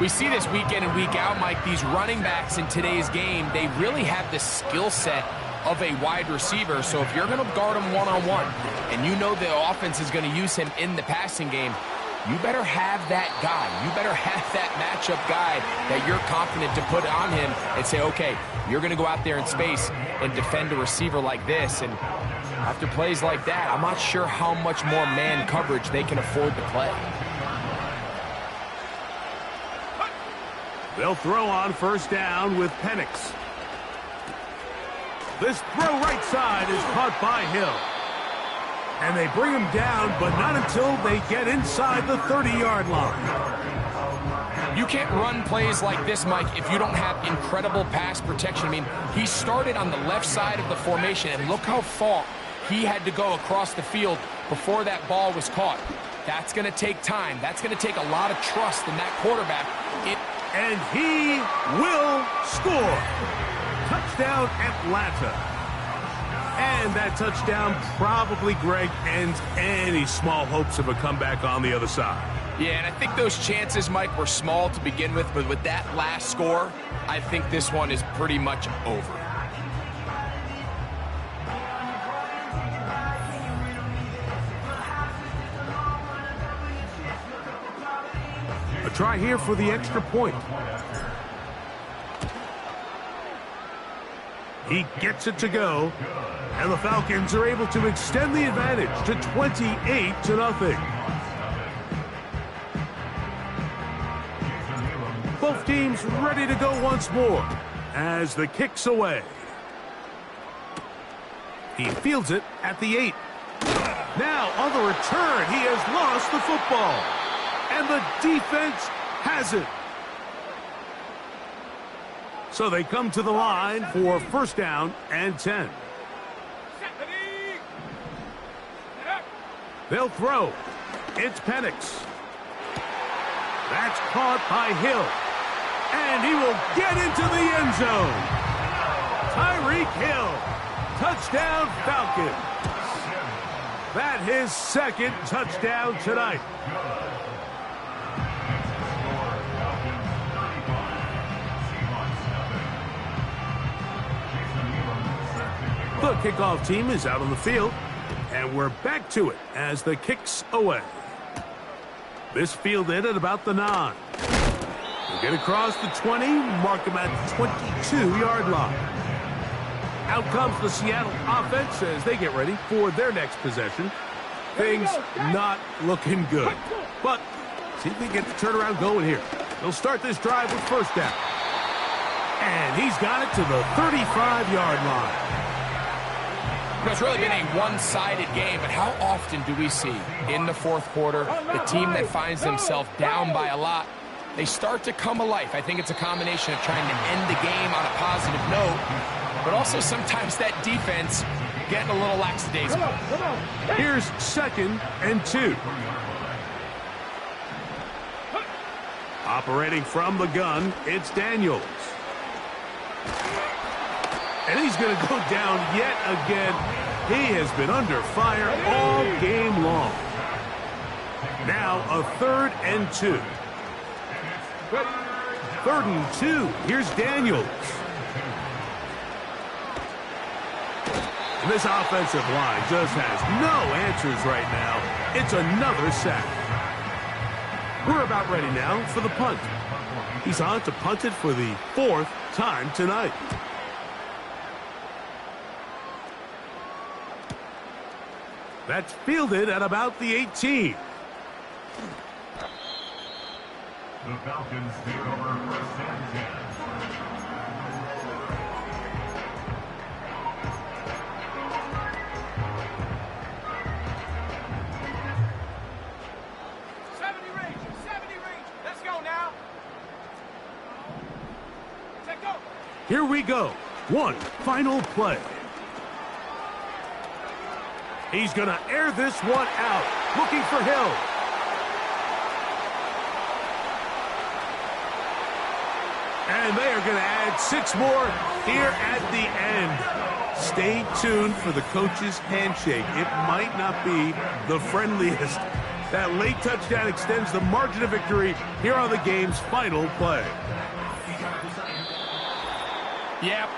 We see this week in and week out, Mike, these running backs in today's game, they really have the skill set of a wide receiver. So if you're going to guard him one-on-one and you know the offense is going to use him in the passing game, you better have that guy. You better have that matchup guy that you're confident to put on him and say, okay, you're going to go out there in space and defend a receiver like this. And after plays like that, I'm not sure how much more man coverage they can afford to play. They'll throw on first down with Penix. This throw right side is caught by Hill. And they bring him down, but not until they get inside the 30-yard line. You can't run plays like this, Mike, if you don't have incredible pass protection. I mean, he started on the left side of the formation, and look how far he had to go across the field before that ball was caught. That's going to take time. That's going to take a lot of trust in that quarterback. And he will score. Touchdown, Atlanta. And that touchdown probably, Greg, ends any small hopes of a comeback on the other side. Yeah, and I think those chances, Mike, were small to begin with, but with that last score, I think this one is pretty much over. A try here for the extra point. He gets it to go, and the Falcons are able to extend the advantage to 28-0. Both teams ready to go once more as the kick's away. He fields it at the 8. Now on the return, he has lost the football, and the defense has it. So they come to the line for first down and 10. They'll throw. It's Penix. That's caught by Hill. And he will get into the end zone. Tyreek Hill. Touchdown Falcons. That his second touchdown tonight. The kickoff team is out on the field, and we're back to it as the kick's away. This fielded at about the 9. We'll get across the 20, mark him at the 22-yard line. Out comes the Seattle offense as they get ready for their next possession. Things not looking good, but see if they get the turnaround going here. They'll start this drive with first down. And he's got it to the 35-yard line. It's really been a one-sided game, but how often do we see in the fourth quarter the team that finds themselves down by a lot, they start to come alive? I think it's a combination of trying to end the game on a positive note, but also sometimes that defense getting a little lackadaisical. Here's second and 2. Operating from the gun, it's Daniels. And he's going to go down yet again. He has been under fire all game long. Now a 3rd and 2. 3rd and 2. Here's Daniels. This offensive line just has no answers right now. It's another sack. We're about ready now for the punt. He's on to punt it for the 4th time tonight. That's fielded at about the 18. The Falcons take over first and 10. Here we go. One final play. He's going to air this one out. Looking for Hill. And they are going to add 6 more here at the end. Stay tuned for the coach's handshake. It might not be the friendliest. That late touchdown extends the margin of victory here on the game's final play. Yep.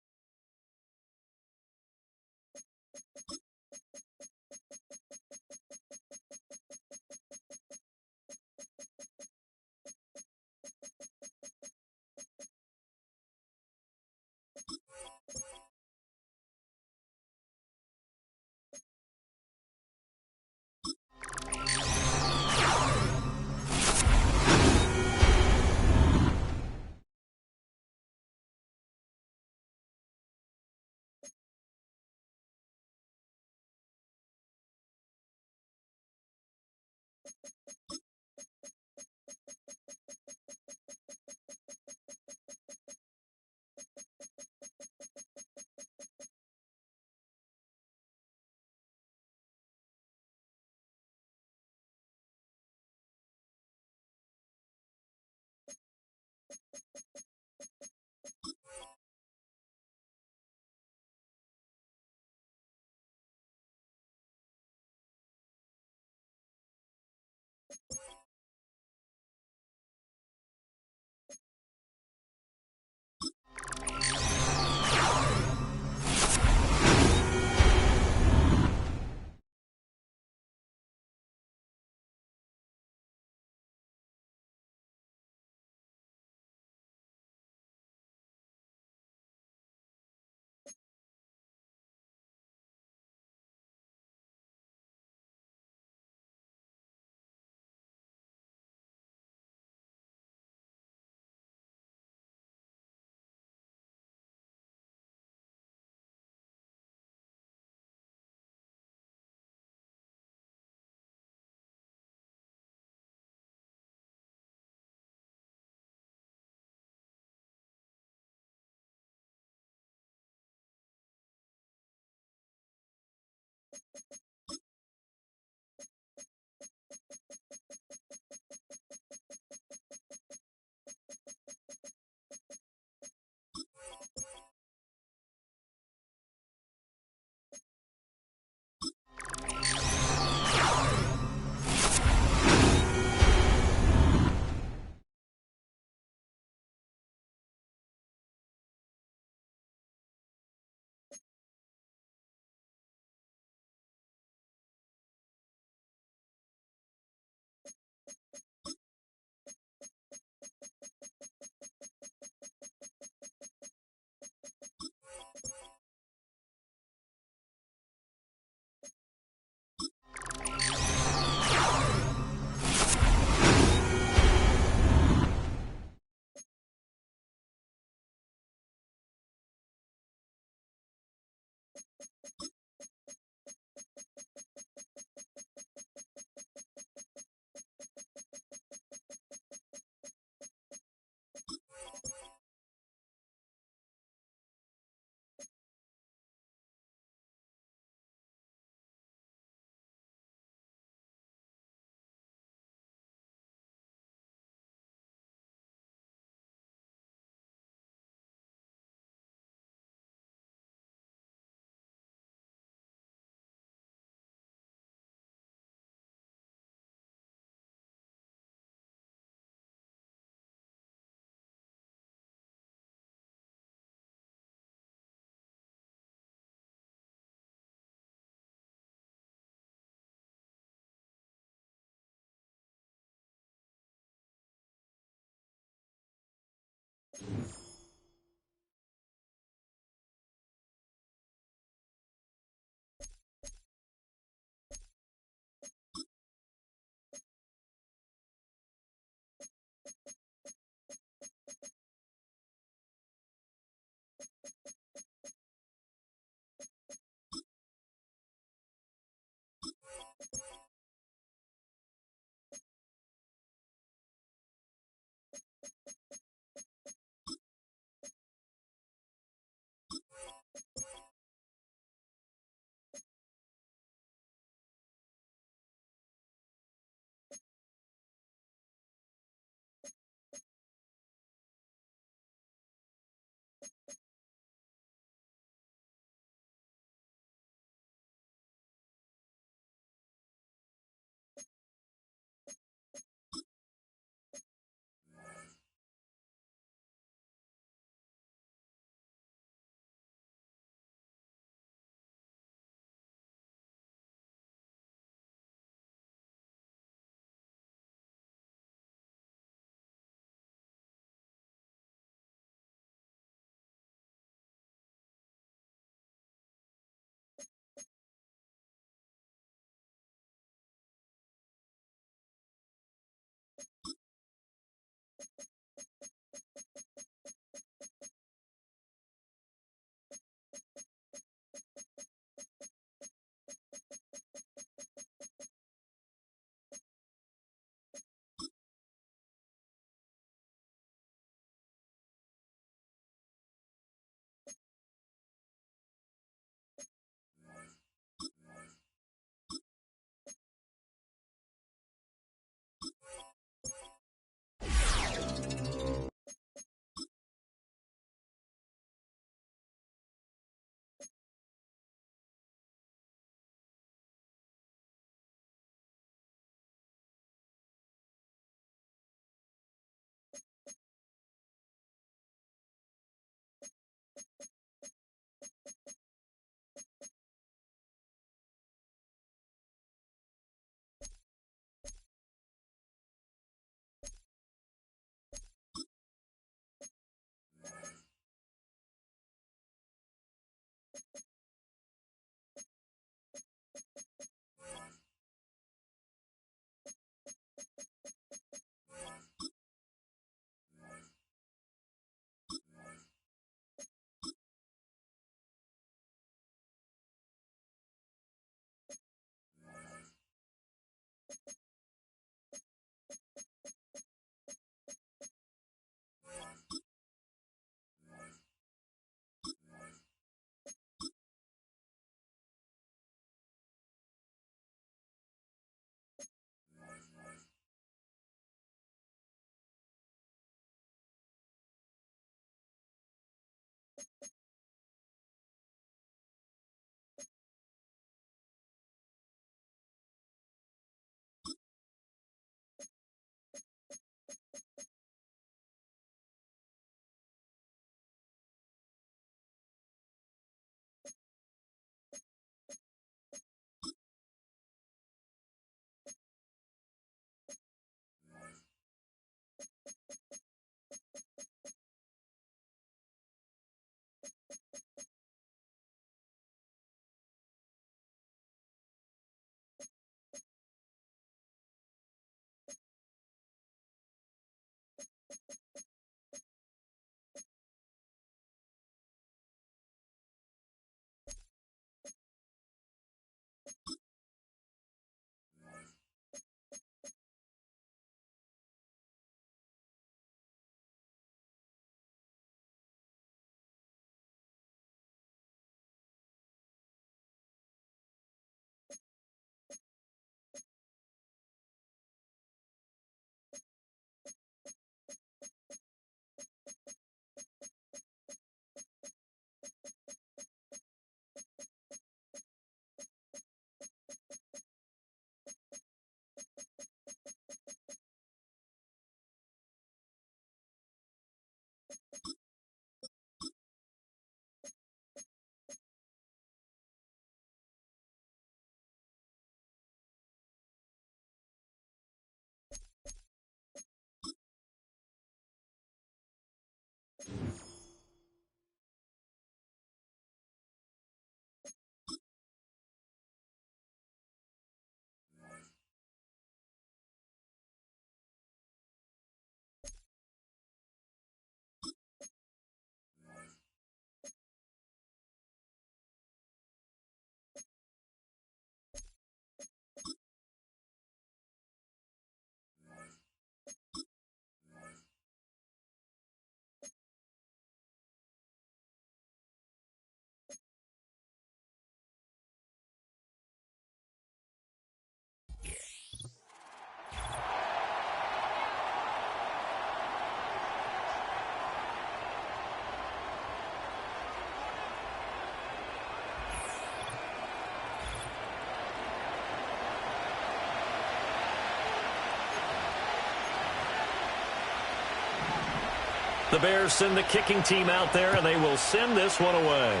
The Bears send the kicking team out there, and they will send this one away.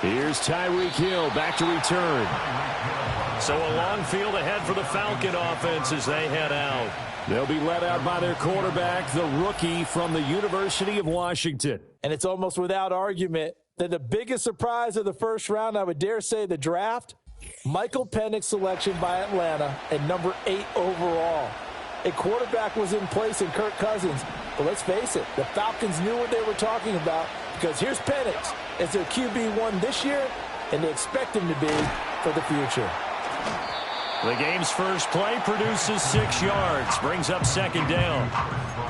Here's Tyreek Hill back to return. So a long field ahead for the Falcon offense as they head out. They'll be led out by their quarterback, the rookie from the University of Washington. And it's almost without argument that the biggest surprise of the first round, I would dare say the draft, Michael Penix's selection by Atlanta at number 8 overall. A quarterback was in place in Kirk Cousins. But let's face it, the Falcons knew what they were talking about, because here's Penix as their QB1 this year, and they expect him to be for the future. The game's first play produces 6 yards, brings up second down.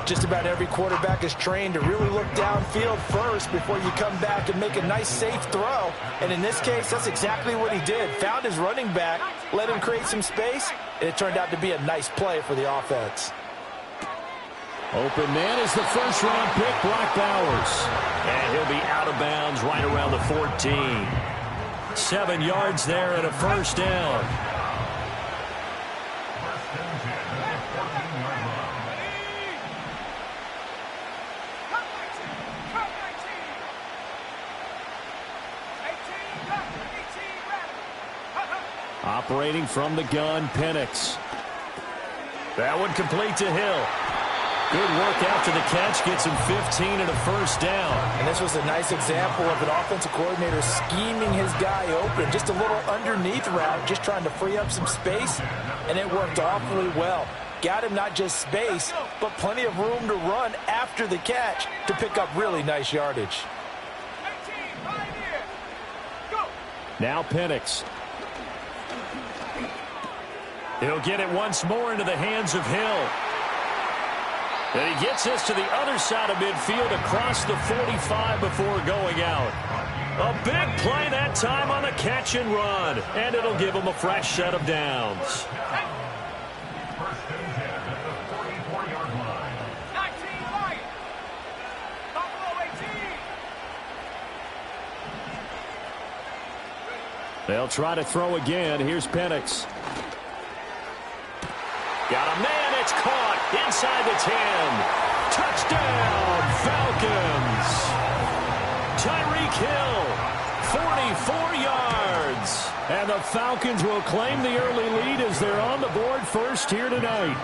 Just about every quarterback is trained to really look downfield first before you come back and make a nice, safe throw. And in this case, that's exactly what he did. Found his running back, let him create some space, and it turned out to be a nice play for the offense. Open man is the first-round pick, Brock Bowers. And he'll be out of bounds right around the 14. 7 yards there and a first down. Operating from the gun, Penix. That one complete to Hill. Good work out to the catch, gets him 15 and a first down. And this was a nice example of an offensive coordinator scheming his guy open. Just a little underneath route, just trying to free up some space, and it worked awfully well. Got him not just space, but plenty of room to run after the catch to pick up really nice yardage. Now Penix. He'll get it once more into the hands of Hill. And he gets us to the other side of midfield across the 45 before going out. A big play that time on the catch and run. And it'll give him a fresh set of downs. They'll try to throw again. Here's Penix. Got a man, it's caught inside the 10. Touchdown, Falcons. Tyreek Hill, 44 yards. And the Falcons will claim the early lead as they're on the board first here tonight.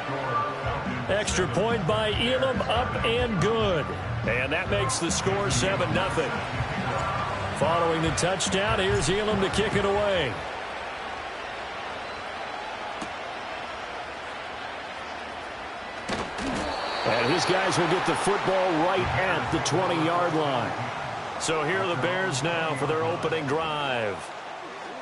Extra point by Elam, up and good. And that makes the score 7-0. Following the touchdown, here's Elam to kick it away. And his guys will get the football right at the 20-yard line. So here are the Bears now for their opening drive.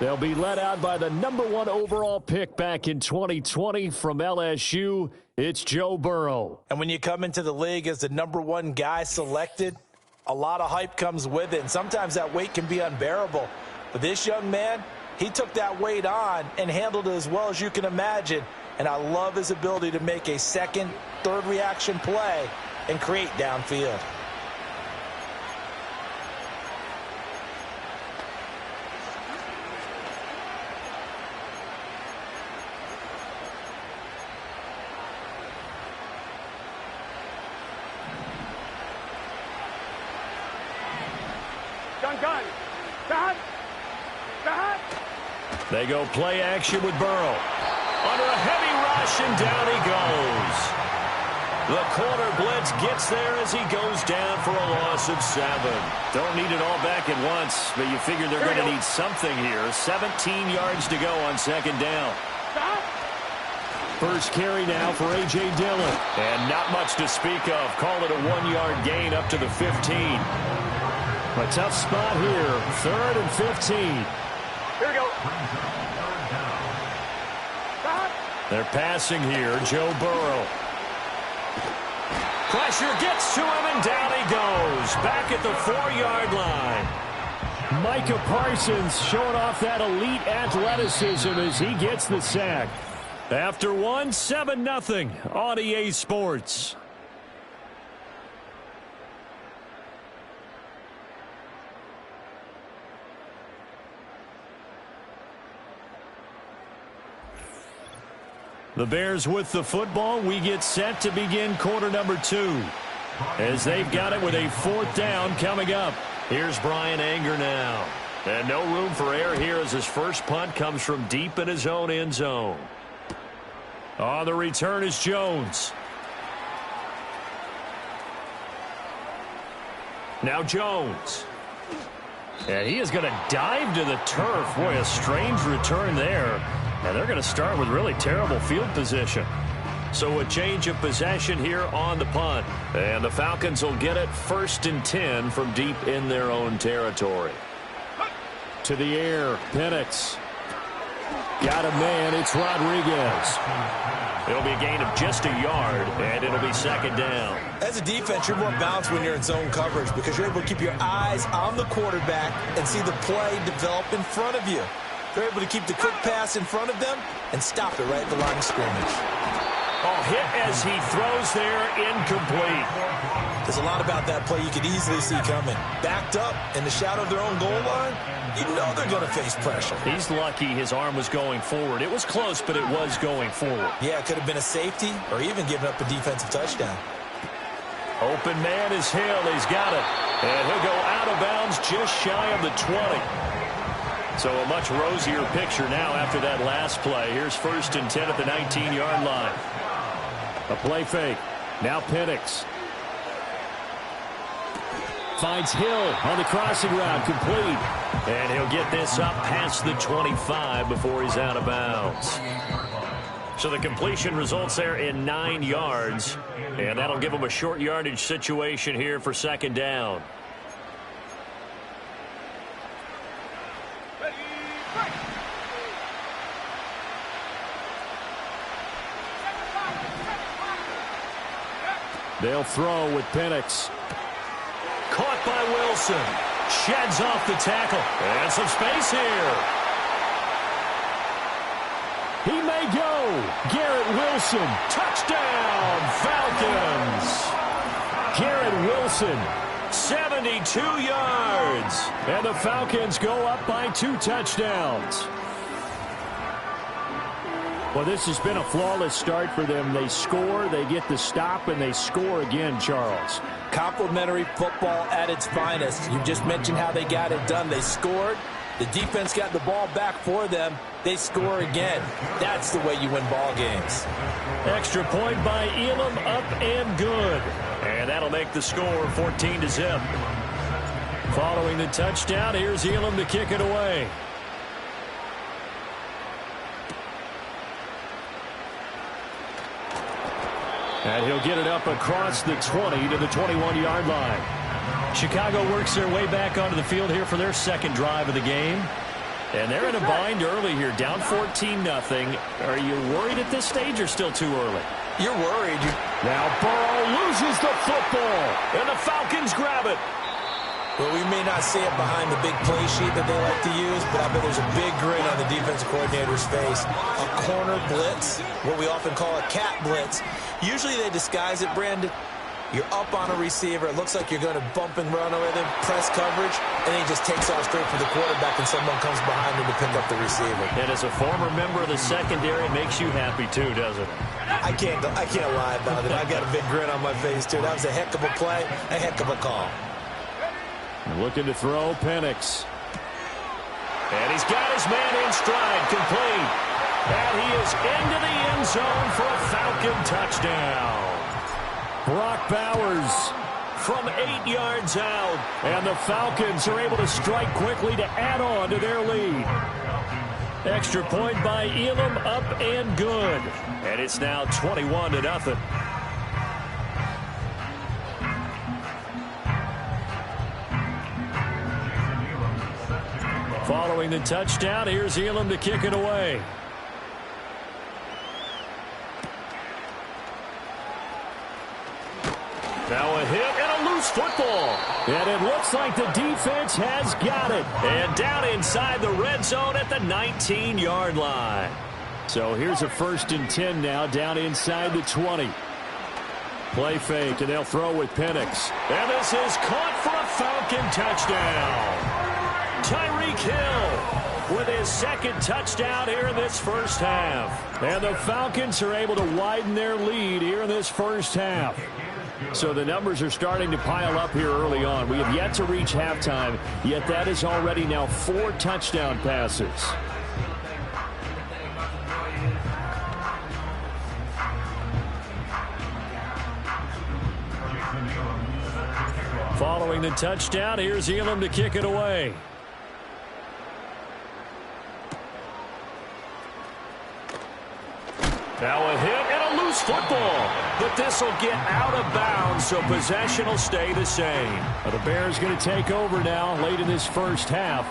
They'll be led out by the number 1 overall pick back in 2020 from LSU. It's Joe Burrow. And when you come into the league as the number 1 guy selected, a lot of hype comes with it. And sometimes that weight can be unbearable. But this young man, he took that weight on and handled it as well as you can imagine. And I love his ability to make a second, third reaction play and create downfield. They go play action with Burrow. Under a heavy rush, and down he goes. The corner blitz gets there as he goes down for a loss of 7. Don't need it all back at once, but you figure they're going to need something here. 17 yards to go on second down. First carry now for A.J. Dillon. And not much to speak of. Call it a 1-yard gain up to the 15. A tough spot here. 3rd and 15. Here we go. They're passing here. Joe Burrow. Pressure gets to him, and down he goes. Back at the 4-yard line. Micah Parsons showing off that elite athleticism as he gets the sack. After 1, 7-0 on EA Sports. The Bears with the football. We get set to begin quarter number 2. As they've got it with a 4th down coming up. Here's Brian Anger now. And no room for error here as his first punt comes from deep in his own end zone. On the return is Jones. Now Jones. And he is going to dive to the turf. Boy, a strange return there. And they're going to start with really terrible field position. So a change of possession here on the punt. And the Falcons will get it 1st and 10 from deep in their own territory. To the air, Penix. Got a man, it's Rodriguez. It'll be a gain of just a yard, and it'll be 2nd down. As a defense, you're more balanced when you're in zone coverage because you're able to keep your eyes on the quarterback and see the play develop in front of you. They're able to keep the quick pass in front of them and stop it right at the line of scrimmage. Oh, hit as he throws there, incomplete. There's a lot about that play you could easily see coming. Backed up in the shadow of their own goal line, you know they're going to face pressure. He's lucky his arm was going forward. It was close, but it was going forward. Yeah, it could have been a safety or even given up a defensive touchdown. Open man is Hill. He's got it. And he'll go out of bounds just shy of the 20. So a much rosier picture now after that last play. Here's 1st and 10 at the 19-yard line. A play fake. Now Penix. Finds Hill on the crossing route, complete. And he'll get this up past the 25 before he's out of bounds. So the completion results there in 9 yards. And that'll give him a short yardage situation here for 2nd down. They'll throw with Penix. Caught by Wilson. Sheds off the tackle. And some space here. He may go. Garrett Wilson. Touchdown, Falcons. Garrett Wilson, 72 yards. And the Falcons go up by 2 touchdowns. Well, this has been a flawless start for them. They score, they get the stop, and they score again, Charles. Complimentary football at its finest. You just mentioned how they got it done. They scored. The defense got the ball back for them. They score again. That's the way you win ball games. Extra point by Elam, up and good. And that'll make the score 14-0. Following the touchdown, here's Elam to kick it away. And he'll get it up across the 20 to the 21-yard line. Chicago works their way back onto the field here for their 2nd drive of the game. And they're in a bind early here, down 14-0. Are you worried at this stage or still too early? You're worried. Now Burrow loses the football, and the Falcons grab it. Well, we may not see it behind the big play sheet that they like to use, but I bet there's a big grin on the defensive coordinator's face. A corner blitz, what we often call a cat blitz. Usually they disguise it, Brandon. You're up on a receiver. It looks like you're going to bump and run with him, press coverage, and then he just takes off straight for the quarterback, and someone comes behind him to pick up the receiver. And as a former member of the secondary, it makes you happy too, doesn't it? I can't lie about it. I got a big grin on my face, too. That was a heck of a play, a heck of a call. Looking to throw, Penix. And he's got his man in stride, complete. And he is into the end zone for a Falcon touchdown. Brock Bowers from 8 yards out. And the Falcons are able to strike quickly to add on to their lead. Extra point by Elam, up and good. And it's now 21-0. Following the touchdown, here's Elam to kick it away. Now a hit and a loose football. And it looks like the defense has got it. And down inside the red zone at the 19-yard line. So here's a 1st and 10 now, down inside the 20. Play fake, and they'll throw with Penix. And this is caught for a Falcon touchdown. Tyreek Hill with his second touchdown here in this first half. And the Falcons are able to widen their lead here in this first half. So the numbers are starting to pile up here early on. We have yet to reach halftime, yet that is already now 4 touchdown passes. Following the touchdown, here's Elam to kick it away. Now a hit and a loose football. But this will get out of bounds, so possession will stay the same. Well, the Bears going to take over now late in this first half.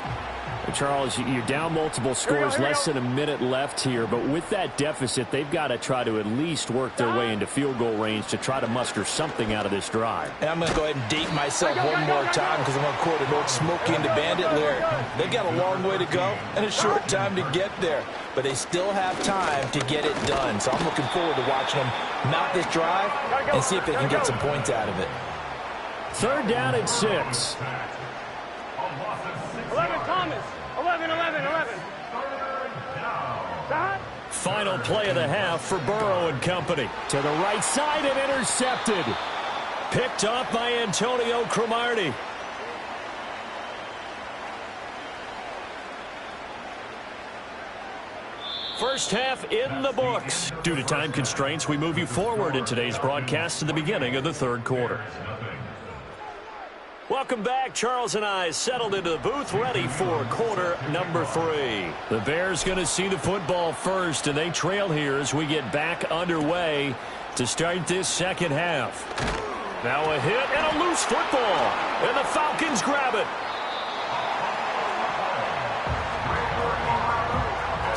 Charles, you're down multiple scores, less than a minute left here. But with that deficit, they've got to try to at least work their way into field goal range to try to muster something out of this drive. And I'm going to go ahead and date myself one more time because I'm going to quote an old Smokey and the Bandit lyric. They've got a long way to go and a short time to get there. But they still have time to get it done. So I'm looking forward to watching them mount this drive and see if they can get some points out of it. 3rd down and 6. 11, Thomas. 11. Final play of the half for Burrow and company. To the right side and intercepted. Picked off by Antonio Cromartie. First half in the books. Due to time constraints, we move you forward in today's broadcast to the beginning of the 3rd quarter. Welcome back. Charles and I settled into the booth, ready for quarter number 3. The Bears going to see the football first, and they trail here as we get back underway to start this second half. Now a hit and a loose football, and the Falcons grab it.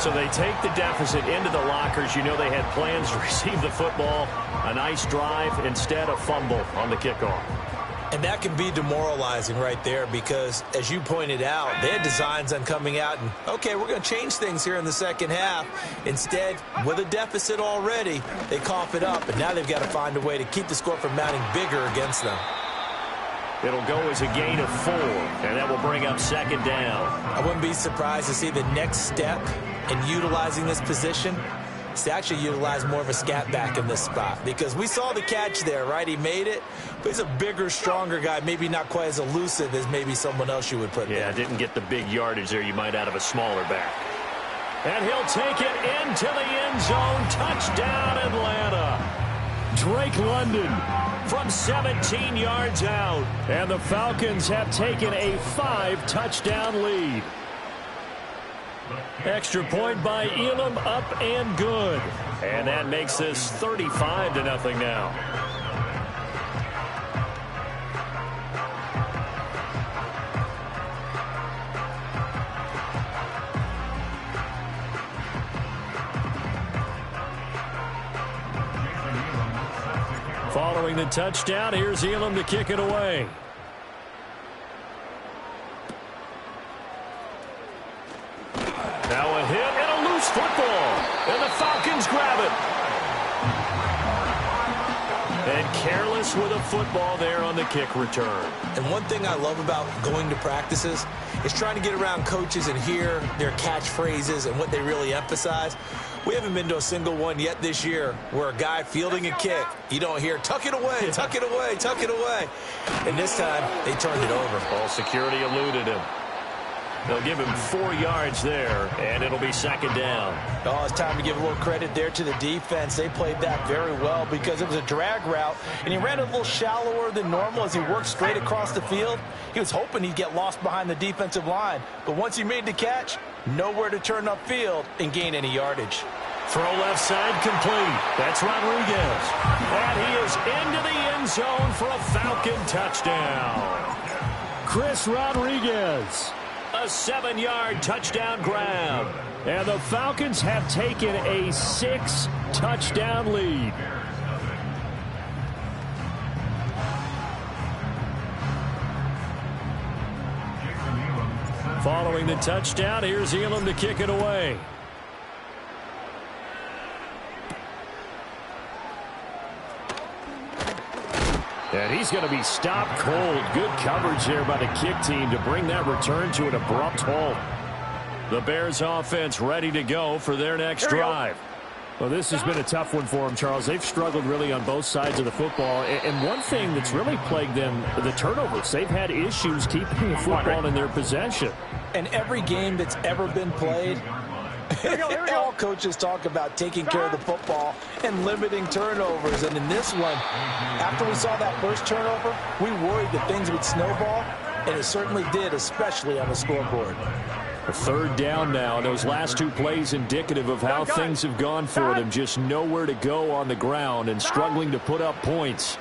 So they take the deficit into the lockers. You know they had plans to receive the football. A nice drive, instead a fumble on the kickoff. And that can be demoralizing right there because, as you pointed out, they had designs on coming out and, okay, we're going to change things here in the second half. Instead, with a deficit already, they cough it up, and now they've got to find a way to keep the score from mounting bigger against them. It'll go as a gain of 4, and that will bring up 2nd down. I wouldn't be surprised to see the next step in utilizing this position is to actually utilize more of a scat back in this spot because we saw the catch there, right? He made it, but he's a bigger, stronger guy, maybe not quite as elusive as maybe someone else you would put there. Yeah, didn't get the big yardage there you might out of a smaller back. And he'll take it into the end zone. Touchdown, Atlanta. Drake London from 17 yards out. And the Falcons have taken a 5-touchdown lead. Extra point by Elam, up and good. And that makes this 35-0 now. Following the touchdown, here's Elam to kick it away. Now a hit and a loose football. And the Falcons grab it. And careless with a football there on the kick return. And one thing I love about going to practices is trying to get around coaches and hear their catchphrases and what they really emphasize. We haven't been to a single one yet this year where a guy fielding a kick, you don't hear, tuck it away, tuck it away, tuck it away. And this time, they turned it over. Ball security eluded him. They'll give him 4 yards there, and it'll be 2nd down. Oh, it's time to give a little credit there to the defense. They played that very well because it was a drag route, and he ran a little shallower than normal as he worked straight across the field. He was hoping he'd get lost behind the defensive line, but once he made the catch, nowhere to turn upfield and gain any yardage. Throw left side complete. That's Rodriguez. And he is into the end zone for a Falcon touchdown. Chris Rodriguez. A 7-yard touchdown grab. And the Falcons have taken a 6-touchdown lead. Following the touchdown, here's Elam to kick it away. And he's going to be stopped cold. Good coverage there by the kick team to bring that return to an abrupt halt. The Bears offense ready to go for their next drive. Well, this has been a tough one for them, Charles. They've struggled really on both sides of the football. And one thing that's really plagued them, the turnovers. They've had issues keeping the football in their possession. And every game that's ever been played, all coaches talk about taking care of the football and limiting turnovers. And in this one, after we saw that first turnover, we worried that things would snowball, and it certainly did, especially on the scoreboard. A third down now. Those last two plays indicative of how things have gone for them. Just nowhere to go on the ground and struggling to put up points.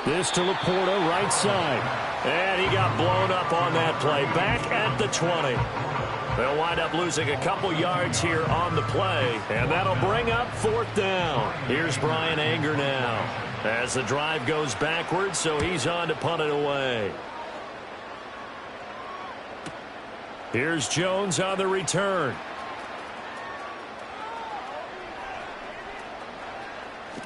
This to Laporta, right side. And he got blown up on that play. Back at the 20. They'll wind up losing a couple yards here on the play. And that'll bring up fourth down. Here's Brian Anger now as the drive goes backwards, so he's on to punt it away. Here's Jones on the return.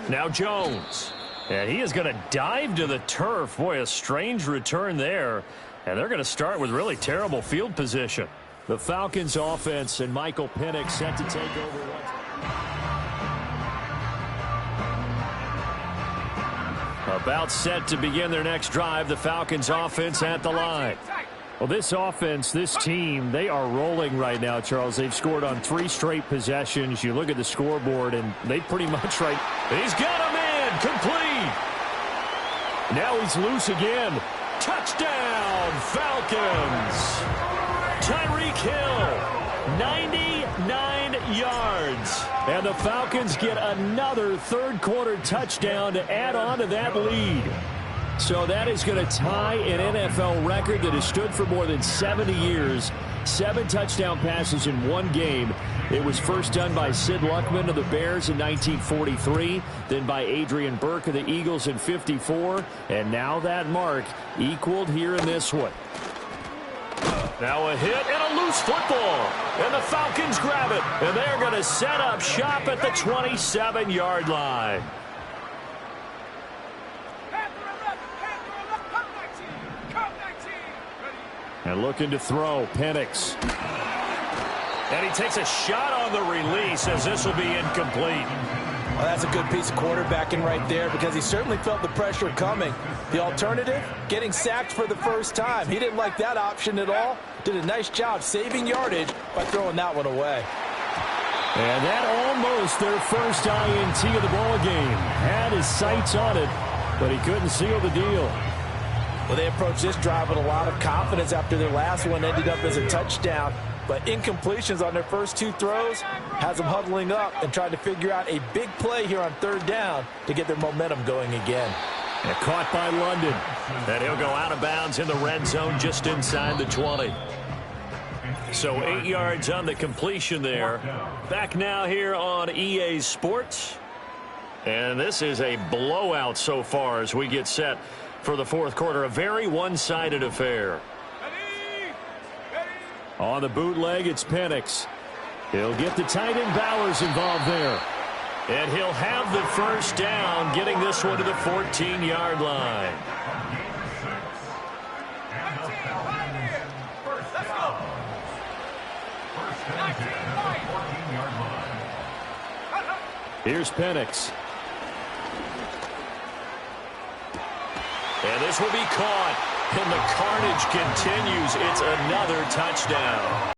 Now Jones. And he is going to dive to the turf. Boy, a strange return there. And they're going to start with really terrible field position. The Falcons offense and Michael Penix set to take over. About set to begin their next drive. The Falcons offense at the line. Well, this offense, this team, they are rolling right now, Charles. They've scored on 3 straight possessions. You look at the scoreboard, and they pretty much right. He's got a man complete. Now he's loose again. Touchdown, Falcons. Tyreek Hill, 99 yards. And the Falcons get another third-quarter touchdown to add on to that lead. So that is going to tie an NFL record that has stood for more than 70 years. 7 touchdown passes in one game. It was first done by Sid Luckman of the Bears in 1943, then by Adrian Burke of the Eagles in 54, and now that mark equaled here in this one. Now a hit and a loose football, and the Falcons grab it, and they're going to set up shop at the 27-yard line. And looking to throw, Penix. And he takes a shot on the release as this will be incomplete. Well, that's a good piece of quarterbacking right there because he certainly felt the pressure coming. The alternative, getting sacked for the first time. He didn't like that option at all. Did a nice job saving yardage by throwing that one away. And that almost their first INT of the ball game. Had his sights on it, but he couldn't seal the deal. Well, they approached this drive with a lot of confidence after their last one ended up as a touchdown. But incompletions on their first 2 throws has them huddling up and trying to figure out a big play here on third down to get their momentum going again. And caught by London. And he'll go out of bounds in the red zone just inside the 20. So 8 yards on the completion there. Back now here on EA Sports. And this is a blowout so far as we get set for the fourth quarter. A very one-sided affair. On the bootleg, it's Penix. He'll get the tight end Bowers involved there. And he'll have the first down, getting this one to the 14-yard line. Here's Penix. And this will be caught. And the carnage continues. It's another touchdown.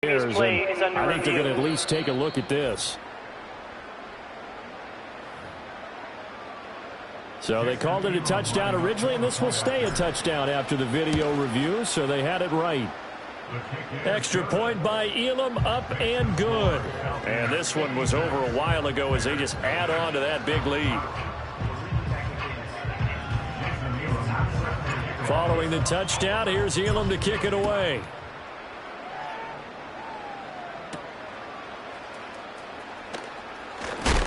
I think they're going to at least take a look at this. So they called it a touchdown originally, and this will stay a touchdown after the video review, so they had it right. Extra point by Elam, up and good. And this one was over a while ago as they just add on to that big lead. Following the touchdown, here's Elam to kick it away.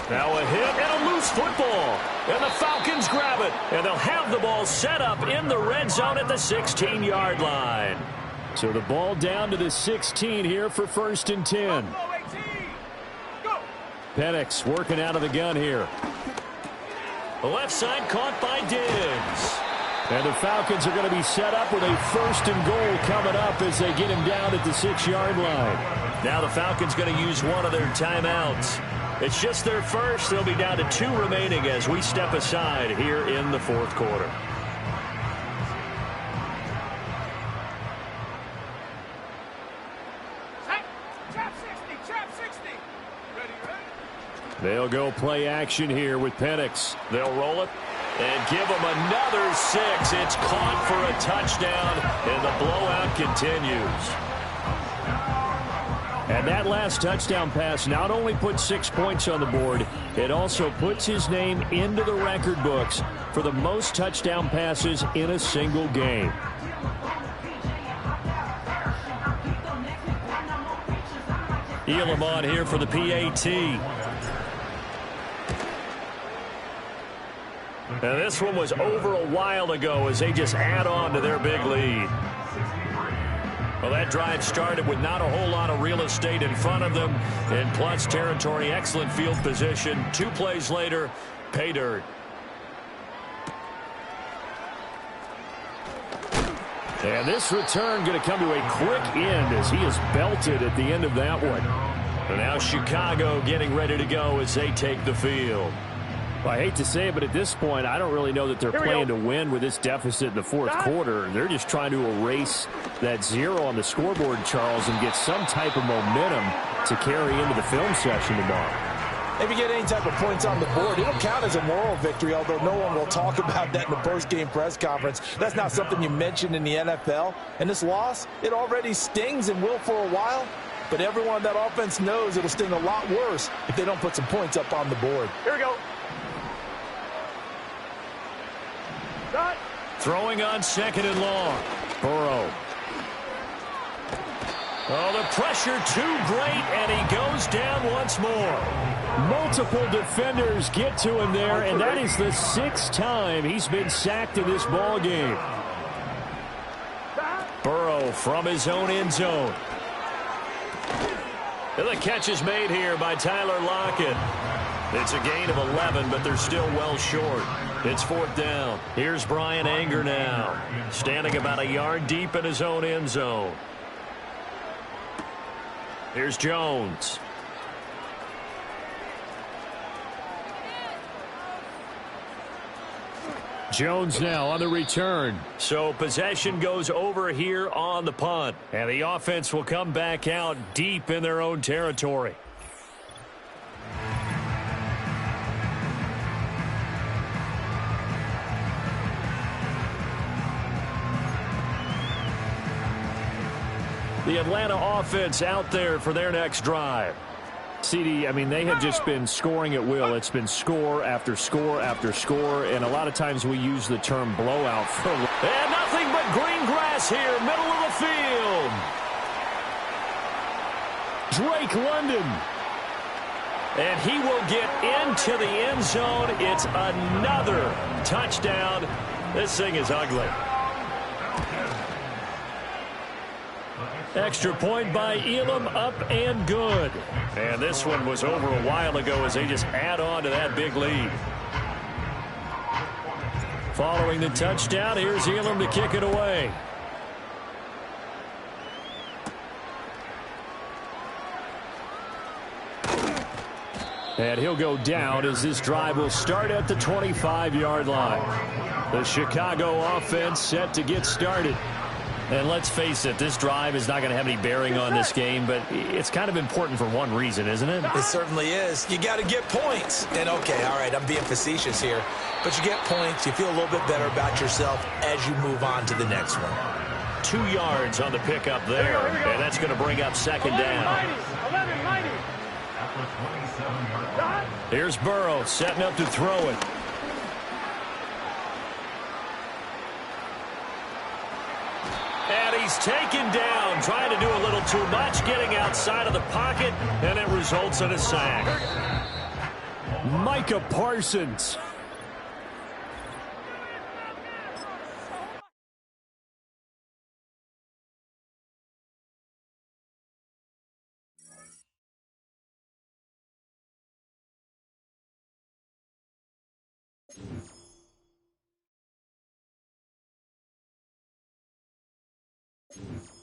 Now a hit and a loose football. And the Falcons grab it. And they'll have the ball set up in the red zone at the 16-yard line. So the ball down to the 16 here for 1st and 10. Penix working out of the gun here. The left side caught by Diggs. And the Falcons are going to be set up with a 1st and goal coming up as they get him down at the 6-yard line. Now the Falcons going to use one of their timeouts. It's just their first. They'll be down to 2 remaining as we step aside here in the 4th quarter. They'll go play action here with Penix. They'll roll it and give him another 6. It's caught for a touchdown, and the blowout continues. And that last touchdown pass not only put 6 points on the board, it also puts his name into the record books for the most touchdown passes in a single game. Elam on here for the PAT. And this one was over a while ago as they just add on to their big lead. Well, that drive started with not a whole lot of real estate in front of them. In plus territory, excellent field position. 2 plays later, pay dirt. And this return going to come to a quick end as he is belted at the end of that one. And now Chicago getting ready to go as they take the field. Well, I hate to say it, but at this point, I don't really know that they're playing to win with this deficit in the 4th quarter. They're just trying to erase that 0 on the scoreboard, Charles, and get some type of momentum to carry into the film session tomorrow. If you get any type of points on the board, it'll count as a moral victory, although no one will talk about that in the post-game press conference. That's not something you mentioned in the NFL. And this loss, it already stings and will for a while. But everyone on that offense knows it'll sting a lot worse if they don't put some points up on the board. Here we go. Throwing on 2nd and long. Burrow. Oh, the pressure too great, and he goes down once more. Multiple defenders get to him there, and that is the 6th time he's been sacked in this ball game. Burrow from his own end zone. And the catch is made here by Tyler Lockett. It's a gain of 11, but they're still well short. It's 4th down. Here's Brian Anger now, standing about a yard deep in his own end zone. Here's Jones. Jones now on the return. So possession goes over here on the punt. And the offense will come back out deep in their own territory. The Atlanta offense out there for their next drive. CD, I mean, they have just been scoring at will. It's been score after score after score, and a lot of times we use the term blowout for. And nothing but green grass here, middle of the field. Drake London. And he will get into the end zone. It's another touchdown. This thing is ugly. Extra point by Elam, up and good. And this one was over a while ago as they just add on to that big lead. Following the touchdown, here's Elam to kick it away. And he'll go down as this drive will start at the 25-yard line. The Chicago offense set to get started. And let's face it, this drive is not going to have any bearing on this game, but it's kind of important for one reason, isn't it? It certainly is. You got to get points. And, okay, all right, I'm being facetious here. But you get points, you feel a little bit better about yourself as you move on to the next one. 2 yards on the pickup there, and that's going to bring up 2nd down. 11-90. Here's Burrow setting up to throw it. And he's taken down, trying to do a little too much, getting outside of the pocket, and it results in a sack. Micah Parsons. you